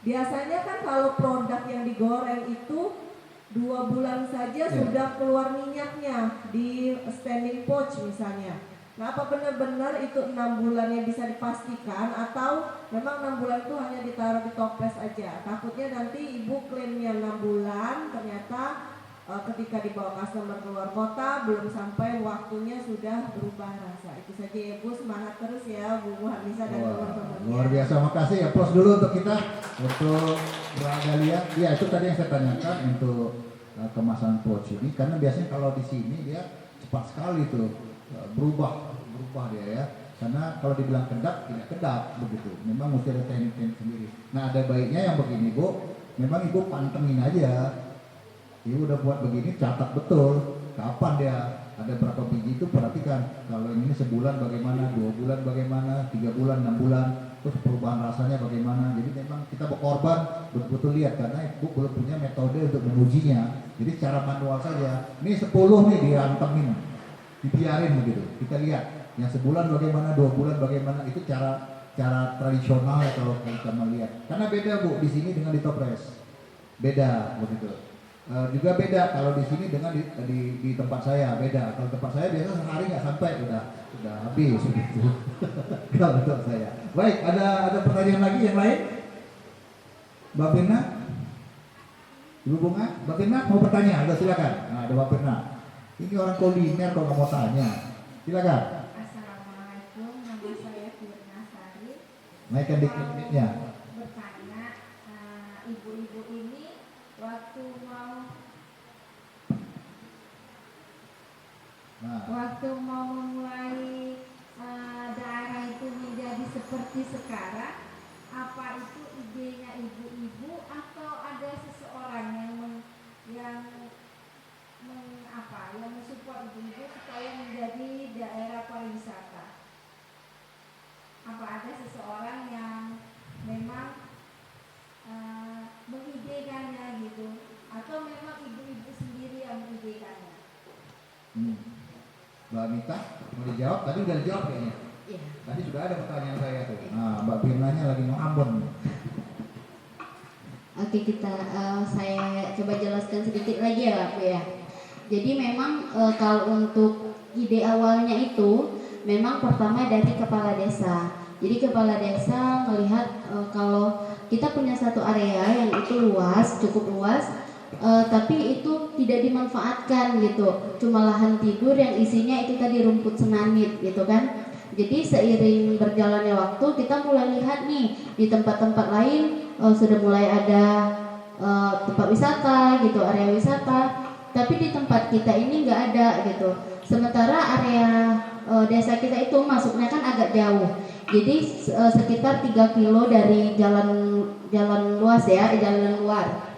Biasanya kan kalau produk yang digoreng itu 2 bulan saja sudah keluar minyaknya di standing pouch misalnya. Nah, apa benar-benar itu 6 bulannya bisa dipastikan atau memang 6 bulan itu hanya ditaruh di toples aja? Takutnya nanti ibu klaimnya 6 bulan, ternyata ketika dibawa customer keluar kota belum sampai waktunya sudah berubah rasa. Itu saja ya Bu, semangat terus ya Bu Hamisa dan teman-temannya. Luar biasa, makasih ya. Plus dulu untuk kita, untuk berada lihat. Ya itu tadi yang saya tanyakan untuk kemasan pouch ini, karena biasanya kalau di sini dia cepat sekali tuh berubah dia ya. Karena kalau dibilang kedap, tidak kedap begitu. Memang mesti ada teknik sendiri. Nah ada baiknya yang begini Bu, memang Ibu pantengin aja. Ibu udah buat begini, catat betul kapan dia ada berapa biji itu, perhatikan. Kalau ini sebulan bagaimana, 2 bulan bagaimana, 3 bulan, 6 bulan, terus perubahan rasanya bagaimana. Jadi memang kita berkorban betul-betul lihat, karena Ibu belum punya metode untuk mengujinya. Jadi secara manual saja. Ini 10 nih dirantemin, dibiarin begitu. Kita lihat yang sebulan bagaimana, 2 bulan bagaimana. Itu cara tradisional ya kalau kita melihat. Karena beda Bu di sini dengan di toples. Beda begitu. Juga beda kalau di sini dengan di tempat saya, beda. Kalau tempat saya biasa sehari nggak sampai udah habis begitu. Kalau tempat saya. Baik, ada pertanyaan lagi yang lain? Mbak Firna? Ibu Bunga? Mbak Firna mau bertanya? Ada silakan. Nah, ada Mbak Firna. Ini orang kuliner kok nggak mau tanya. Silakan. Assalamualaikum, nama saya Firna Sari. Naikkan dikit-dikitnya. Bertanya, ibu-ibu ini waktu mau memulai daerah itu menjadi seperti sekarang, apa itu idenya ibu-ibu atau ada seseorang yang mensupport ibu-ibu supaya menjadi daerah pariwisata? Apa ada seseorang yang memang mengidekannya gitu, atau memang ibu-ibu sendiri yang mengidekannya? Mbak Mita mau dijawab? Tadi udah dijawab kayaknya. Iya. Tadi sudah ada pertanyaan saya tuh. Nah, Mbak Firnanya lagi mau Ambon. Oke, saya coba jelaskan sedikit lagi ya Bu ya. Jadi memang kalau untuk ide awalnya itu memang pertama dari kepala desa. Jadi kepala desa melihat kalau kita punya satu area yang itu luas, cukup luas, tapi itu tidak dimanfaatkan gitu. Cuma lahan tidur yang isinya itu tadi rumput senanit gitu kan. Jadi seiring berjalannya waktu kita mulai lihat nih di tempat-tempat lain sudah mulai ada tempat wisata gitu, area wisata. Tapi di tempat kita ini nggak ada gitu. Sementara area desa kita itu masuknya kan agak jauh. Jadi sekitar 3 kilo dari jalan luas ya, jalan luar.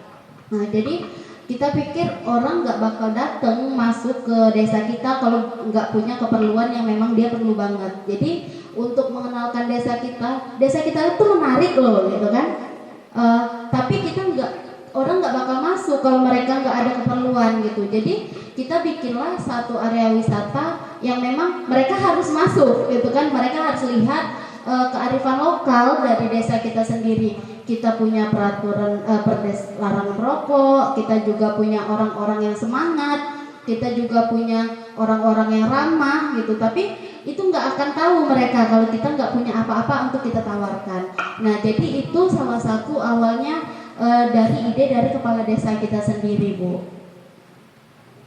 Nah, jadi kita pikir orang nggak bakal datang masuk ke desa kita kalau nggak punya keperluan yang memang dia perlu banget. Jadi untuk mengenalkan desa kita itu menarik loh gitu kan. Tapi orang nggak bakal masuk kalau mereka nggak ada keperluan gitu. Jadi kita bikinlah satu area wisata yang memang mereka harus masuk gitu kan. Mereka harus lihat kearifan lokal dari desa kita sendiri. Kita punya peraturan larang merokok, kita juga punya orang-orang yang semangat, kita juga punya orang-orang yang ramah gitu. Tapi itu nggak akan tahu mereka kalau kita nggak punya apa-apa untuk kita tawarkan. Nah, jadi itu salah satu awalnya dari ide dari kepala desa kita sendiri, Bu.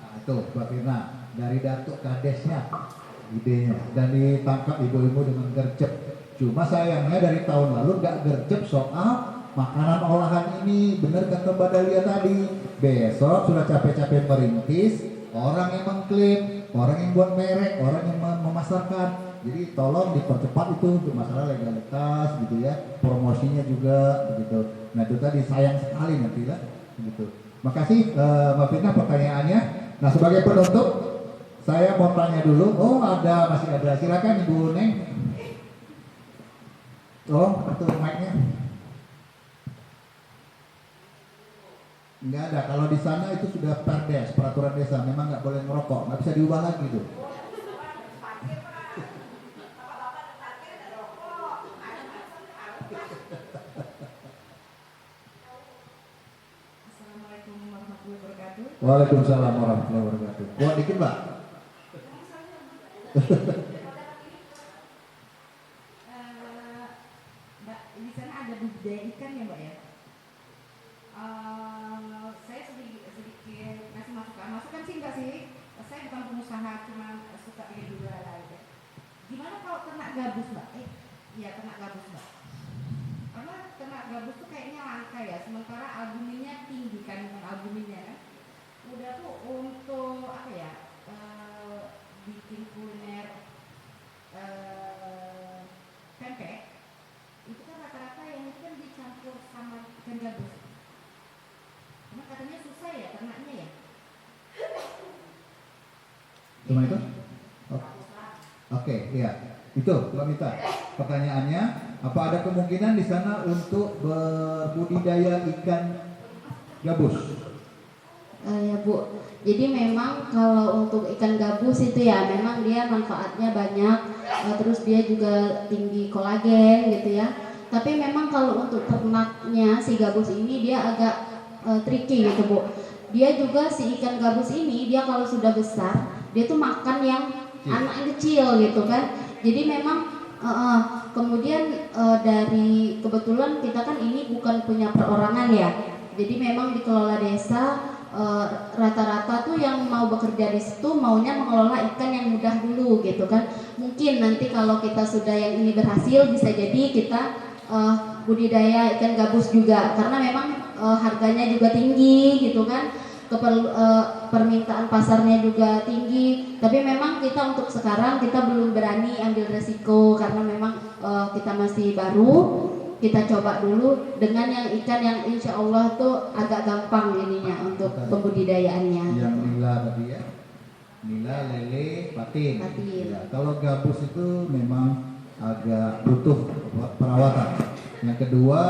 Nah, itu Mbak Firna, dari Datuk Kadesnya idenya, dan ditangkap ibu-ibu dengan gercep. Cuma sayangnya dari tahun lalu nggak gercep soal makanan olahan ini. Bener kata Mbak Dahlia tadi, besok sudah capek-capek merintis, orang yang mengklaim, orang yang buat merek, orang yang memasarkan. Jadi tolong dipercepat itu untuk masalah legalitas gitu ya, promosinya juga begitu. Nah itu tadi sayang sekali nanti lah begitu. Makasih Mbak Firna pertanyaannya. Nah sebagai penutup saya mau tanya dulu. Masih ada, silakan Ibu Neng. Tolong betul mic-nya. Enggak ada, kalau di sana itu sudah perdes, peraturan desa, memang nggak boleh ngerokok, nggak bisa diubah lagi itu. Assalamualaikum warahmatullahi wabarakatuh. Waalaikumsalam warahmatullahi wabarakatuh. Buat dikit Mbak. gabus Mbak. Karena ternak gabus tuh kayaknya langka ya, sementara albuminnya tinggi kandungan albuminnya kan. Udah tuh untuk apa ya, bikin kuliner pempek itu kan rata-rata yang itu kan dicampur sama ikan gabus. Karena katanya susah ya ternaknya ya. Cuma itu? Oke, iya. Itu, Mbak Mita. Pertanyaannya, apa ada kemungkinan di sana untuk berbudidaya ikan gabus? Ya Bu, jadi memang kalau untuk ikan gabus itu ya memang dia manfaatnya banyak, terus dia juga tinggi kolagen gitu ya. Tapi memang kalau untuk ternaknya si gabus ini dia agak tricky gitu Bu. Dia juga si ikan gabus ini dia kalau sudah besar dia tuh makan yang anak yang kecil gitu kan. Jadi memang kemudian dari kebetulan kita kan ini bukan punya perorangan ya. Jadi memang dikelola desa. Rata-rata tuh yang mau bekerja di situ maunya mengelola ikan yang mudah dulu gitu kan. Mungkin nanti kalau kita sudah yang ini berhasil bisa jadi kita budidaya ikan gabus juga karena memang harganya juga tinggi gitu kan. Permintaan pasarnya juga tinggi. Tapi memang kita untuk sekarang kita belum berani ambil resiko karena memang kita masih baru. Kita coba dulu dengan yang ikan yang insya Allah tuh agak gampang ininya untuk pembudidayaannya. Yang nila tadi ya, nila, lele, patin. Ya, kalau gabus itu memang agak butuh perawatan. Yang kedua,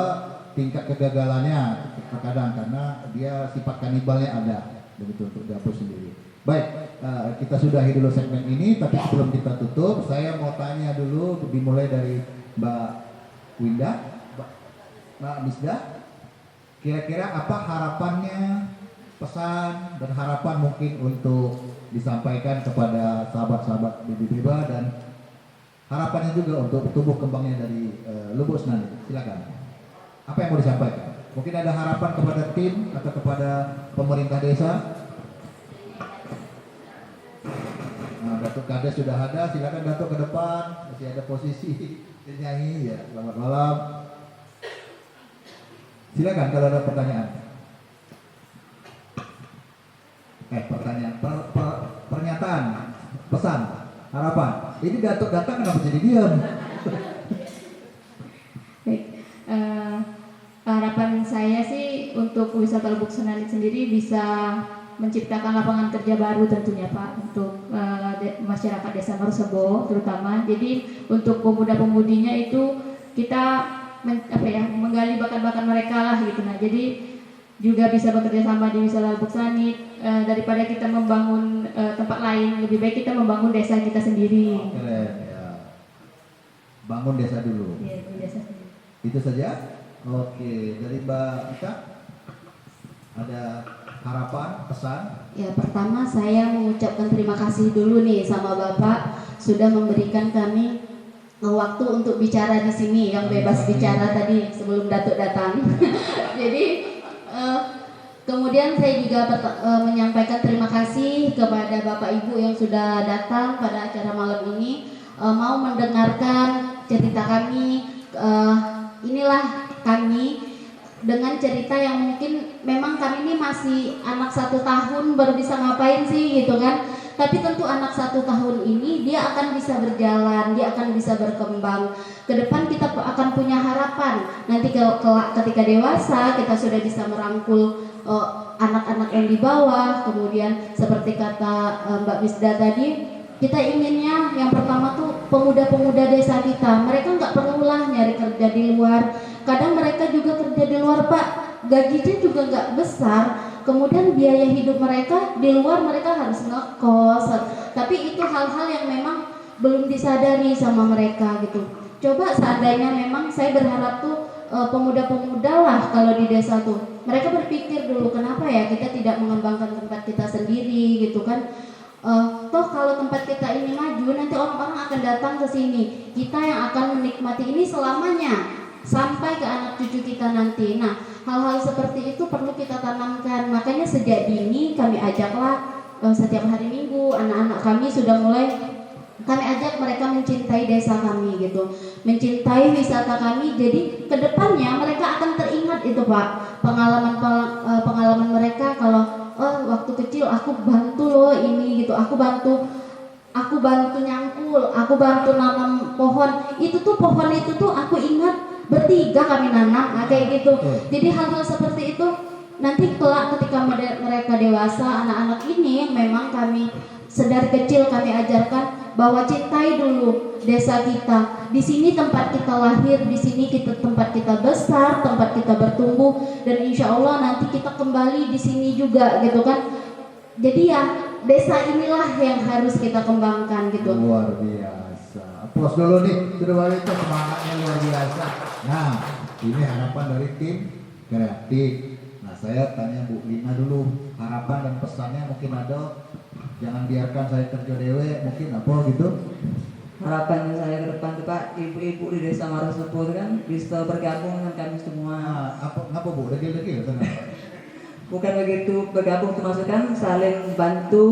tingkat kegagalannya terkadang karena dia sifat kanibalnya ada, begitu untuk gabus sendiri. Baik, kita sudahi dulu segmen ini, tapi sebelum kita tutup, saya mau tanya dulu, dimulai dari Mbak Winda. Mbak Misda, kira-kira apa harapannya, pesan dan harapan mungkin untuk disampaikan kepada sahabat-sahabat Bibi Beba dan harapannya juga untuk tumbuh kembangnya dari Lubuk Senani. Silakan. Apa yang mau disampaikan? Mungkin ada harapan kepada tim atau kepada pemerintah desa. Nah, Datuk Kades sudah ada, silakan Datuk ke depan. Masih ada posisi penyanyi ya. Selamat malam. Silakan kalau ada pertanyaan. Pernyataan, pesan, harapan. Ini Datuk datang kenapa jadi diam? Baik, harapan saya sih untuk wisata Lubuk Senani sendiri bisa menciptakan lapangan kerja baru tentunya Pak untuk masyarakat Desa Marosebo terutama. Jadi untuk pemuda-pemudinya itu kita menggali bakat-bakat mereka lah gitu. Nah, jadi juga bisa bekerja sama di wisata Lubuk Senani daripada kita membangun tempat lain, lebih baik kita membangun desa kita sendiri. Keren ya. Bangun desa dulu. Iya, bangun desa sendiri. Itu saja. Oke, dari Mbak Ika ada harapan, pesan? Ya, pertama saya mengucapkan terima kasih dulu nih sama Bapak sudah memberikan kami waktu untuk bicara di sini yang bebas bicara tadi sebelum Datuk datang. Jadi kemudian saya juga menyampaikan terima kasih kepada Bapak Ibu yang sudah datang pada acara malam ini, mau mendengarkan cerita kami. Inilah kami dengan cerita yang mungkin memang kami ini masih anak 1 tahun baru bisa ngapain sih gitu kan. Tapi tentu anak 1 tahun ini dia akan bisa berjalan, dia akan bisa berkembang. Ke depan kita akan punya harapan. Nanti ketika dewasa kita sudah bisa merangkul anak-anak yang di bawah. Kemudian seperti kata Mbak Misda tadi, kita inginnya yang pertama tuh pemuda-pemuda desa kita. Mereka nggak perlulah nyari kerja di luar. Kadang mereka juga kerja di luar Pak, gajinya juga nggak besar. Kemudian biaya hidup mereka di luar mereka harus ngekos. Tapi itu hal-hal yang memang belum disadari sama mereka gitu. Coba seandainya memang saya berharap tuh pemuda-pemuda lah kalau di desa tuh mereka berpikir dulu kenapa ya kita tidak mengembangkan tempat kita sendiri gitu kan. Toh kalau tempat kita ini maju nanti orang-orang akan datang ke sini. Kita yang akan menikmati ini selamanya sampai ke anak cucu kita nanti. Nah, hal-hal seperti itu perlu kita tanamkan. Makanya sejak dini kami ajaklah setiap hari Minggu anak-anak kami sudah mulai kami ajak mereka mencintai desa kami gitu, mencintai wisata kami. Jadi kedepannya mereka akan teringat itu Pak, pengalaman mereka kalau waktu kecil aku bantu loh ini gitu, aku bantu nyangkul, aku bantu nanam pohon. Itu tuh pohon itu tuh aku ingat bertiga kami nanam, kayak gitu. Jadi hal-hal seperti itu nanti kelak ketika mereka dewasa, anak-anak ini yang memang kami sedari kecil kami ajarkan bahwa cintai dulu desa kita. Di sini tempat kita lahir, di sini tempat kita besar, tempat kita bertumbuh, dan insya Allah nanti kita kembali di sini juga gitu kan. Jadi ya desa inilah yang harus kita kembangkan gitu. Luar biasa. Aplaus dulu nih, sudah balik tuh semangatnya luar biasa. Nah, ini harapan dari tim kreatif. Nah, saya tanya Bu Lina dulu, harapan dan pesannya mungkin ada. Jangan biarkan saya kerja dewe, mungkin apa gitu. Harapannya saya ke depan tuh Pak, ibu-ibu di desa Marosopur kan bisa bergabung dengan kami semua. Nah, apa Bu? Degil-degil sana. Bukan begitu bergabung, termasuk kan saling bantu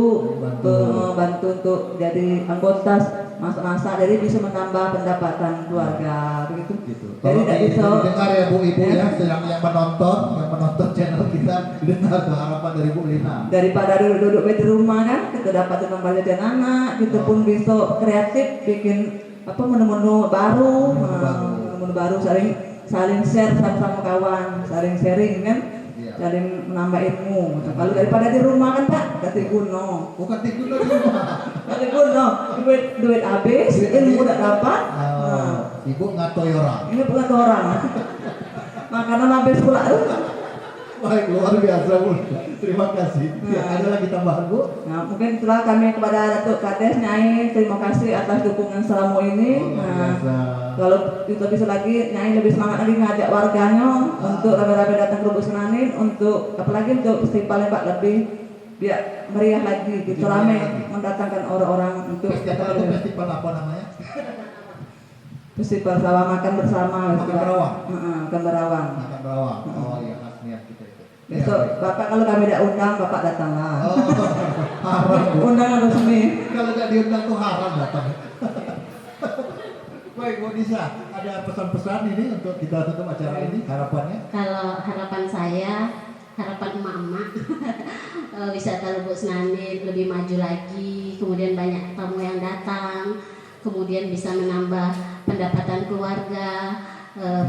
untuk jadi anggota masak-masak, jadi bisa menambah pendapatan keluarga begitu. Gitu. Jadi tidak bisa dengar ya Bu Ibu ya, yang menonton channel kita, dengar tuh harapan dari Bu Lina. Daripada duduk di rumah kan, kita dapat pembelajaran anak, kita pun bisa kreatif bikin menu-menu baru, saling share sama kawan, saling sharing kan. Saling menambah ilmu. Kalau daripada di rumah kan Pak, kati kuno. Bukan tikuno di rumah. Kati kuno, duit habis, ilmu tidak dapat. Ibu ngatoy orang. Ini bukan orang. Makanan habis pula. Baik, luar biasa Bu. Terima kasih. Ya, ada lagi tambahan Bu? Nah, mungkin itulah kami kepada Datuk Kades Nyai, terima kasih atas dukungan selama ini. Kalau itu bisa lagi Nyai lebih semangat lagi ngajak warganya untuk rame-rame datang ke Lubuk Senanin, untuk apalagi untuk festival Pak lebih biar meriah lagi, gitu rame mendatangkan orang-orang untuk festival apa namanya? Festival sawah makan bersama. Makan berawang. Makan berawang. Makan berawang. Oh iya, khas niat kita itu. Besok Bapak kalau kami tidak undang, Bapak datanglah. Oh, haram Bu. Undangan resmi. Kalau tidak diundang tuh haram datang. Baik Bu Nisa, ada pesan-pesan ini untuk kita tutup acara ini, harapannya? Kalau harapan saya, harapan emak-emak wisata Lubuk Senanin lebih maju lagi, kemudian banyak tamu yang datang, kemudian bisa menambah pendapatan keluarga,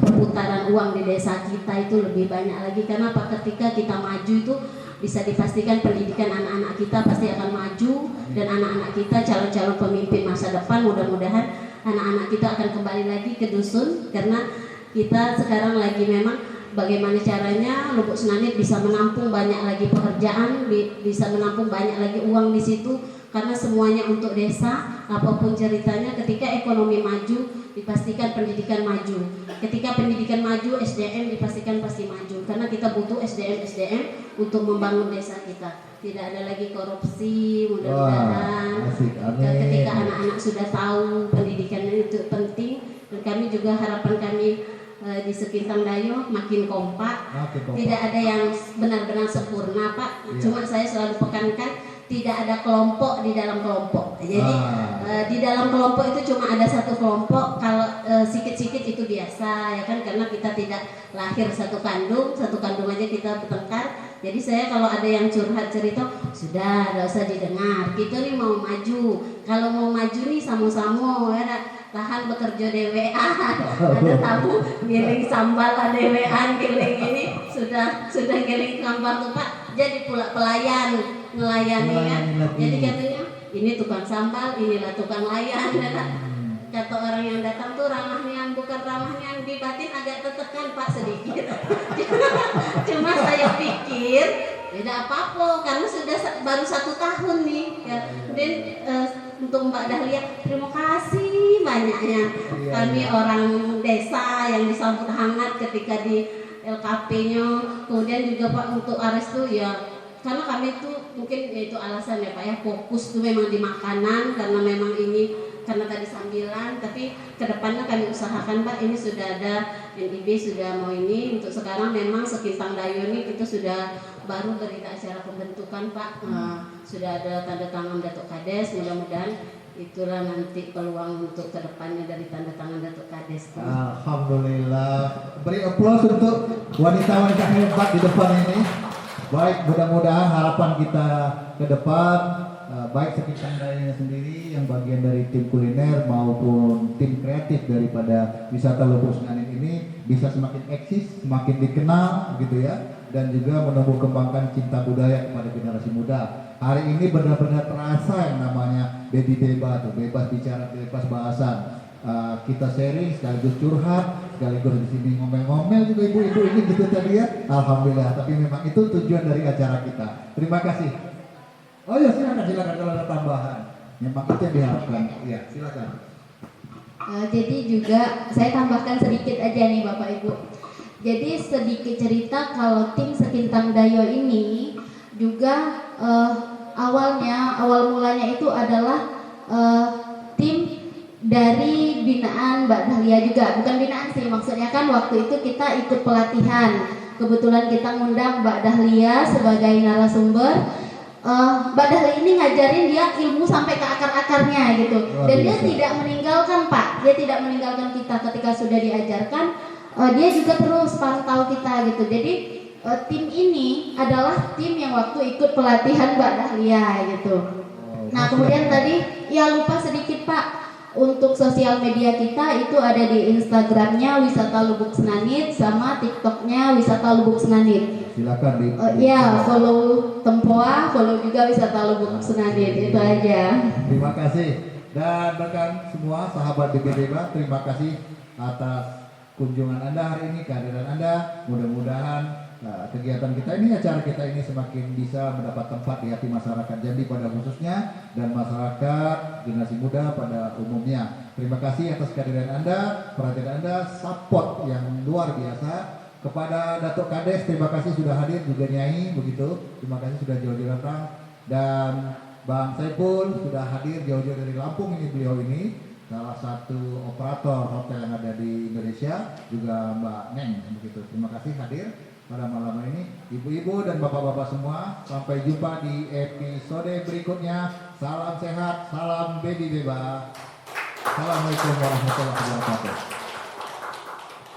perputaran uang di desa kita itu lebih banyak lagi. Karena apa, ketika kita maju itu bisa dipastikan pendidikan anak-anak kita pasti akan maju, dan anak-anak kita calon-calon pemimpin masa depan, mudah-mudahan anak-anak kita akan kembali lagi ke dusun. Karena kita sekarang lagi memang bagaimana caranya Lubuk Senanin bisa menampung banyak lagi pekerjaan, bisa menampung banyak lagi uang di situ, karena semuanya untuk desa. Apapun ceritanya, ketika ekonomi maju dipastikan pendidikan maju, ketika pendidikan maju SDM dipastikan pasti maju, karena kita butuh SDM untuk membangun desa kita. Tidak ada lagi korupsi, mudah-mudahan. Ketika anak-anak sudah tahu pendidikan itu penting, dan kami juga harapan kami di Sekintang Dayo makin kompak. Tidak ada yang benar-benar sempurna Pak. Cuma saya selalu pekankan, tidak ada kelompok di dalam kelompok. Jadi di dalam kelompok itu cuma ada satu kelompok. Kalau sikit-sikit itu biasa ya kan, karena kita tidak lahir satu kandung aja kita bertengkar. Jadi saya kalau ada yang curhat cerita, sudah tidak usah didengar. Kita nih mau maju. Kalau mau maju nih sama-sama ya, tahan bekerja dewean. Ada tamu giling sambal dewean, giling ini sudah giling sambal tuh Pak. Jadi pula pelayan melayani kan. Jadi katanya ini tukang sambal, inilah tukang layan ya kan. Kata orang yang datang tuh ramahnya, bukan ramahnya di batin agak tertekan Pak sedikit. Cuma saya pikir tidak apa-apa karena sudah baru 1 tahun nih ya. Dan untuk Mbak Dahlia terima kasih banyaknya. Kami orang desa yang disambut hangat ketika di LKP-nya. Kemudian juga Pak untuk Ares tuh ya, karena kami tuh mungkin itu alasan ya Pak ya, fokus tuh memang di makanan, karena memang ini karena tadi sambilan, tapi kedepannya kami usahakan Pak, ini sudah ada NIB sudah mau ini, untuk sekarang memang Sekintang Dayo ini kita sudah baru berita acara pembentukan Pak, sudah ada tanda tangan Datuk Kades, mudah-mudahan itulah nanti peluang untuk kedepannya dari tanda tangan Datuk Kades. Alhamdulillah, beri aplaus untuk wanita-wanita hebat di depan ini. Baik, mudah-mudahan harapan kita ke depan, baik Sekintang Dayonya sendiri yang bagian dari tim kuliner maupun tim kreatif daripada wisata Lubuk Senganin ini bisa semakin eksis, semakin dikenal gitu ya, dan juga menumbuh kembangkan cinta budaya kepada generasi muda. Hari ini benar-benar terasa yang namanya Baby Beba tuh, bebas bicara, bebas bahasan. Kita sharing sekaligus curhat, sekaligus di sini ngomel-ngomel juga ibu-ibu ini gitu tadi ya. Alhamdulillah, tapi memang itu tujuan dari acara kita. Terima kasih. Oh ya, silakan kalau ada tambahan. Memang itu yang diharapkan. Iya, silakan. Jadi juga saya tambahkan sedikit aja nih Bapak Ibu. Jadi sedikit cerita kalau tim Sekintang Dayo ini juga awal mulanya itu adalah tim dari binaan Mbak Dahlia juga, bukan binaan sih, maksudnya kan waktu itu kita ikut pelatihan. Kebetulan kita ngundang Mbak Dahlia sebagai narasumber. Mbak Dahlia ini ngajarin dia ilmu sampai ke akar-akarnya gitu. Dan dia tidak meninggalkan Pak, dia tidak meninggalkan kita ketika sudah diajarkan. Dia juga terus pantau kita gitu. Jadi tim ini adalah tim yang waktu ikut pelatihan Mbak Dahlia gitu. Nah kemudian tadi ya lupa sedikit Pak, untuk sosial media kita itu ada di Instagramnya Wisata Lubuk Senanit sama TikToknya Wisata Lubuk Senanit. Silakan ya follow Tempoa, follow juga Wisata Lubuk Senanit, itu aja. Terima kasih. Dan rekan semua sahabat BBBA, terima kasih atas kunjungan Anda hari ini, kehadiran Anda. Mudah-mudahan kegiatan kita ini, acara kita ini semakin bisa mendapat tempat di hati masyarakat Jambi pada khususnya dan masyarakat generasi muda pada umumnya. Terima kasih atas kehadiran Anda, perhatian Anda, support yang luar biasa kepada Datuk Kades. Terima kasih sudah hadir, juga Nyai begitu. Terima kasih sudah jauh-jauh datang, dan Bang Saiful sudah hadir jauh-jauh dari Lampung ini, beliau ini salah satu operator hotel yang ada di Indonesia, juga Mbak Neng begitu. Terima kasih hadir pada malam ini, ibu-ibu dan bapak-bapak semua. Sampai jumpa di episode berikutnya. Salam sehat, salam Baby Beba. Assalamualaikum warahmatullahi wabarakatuh.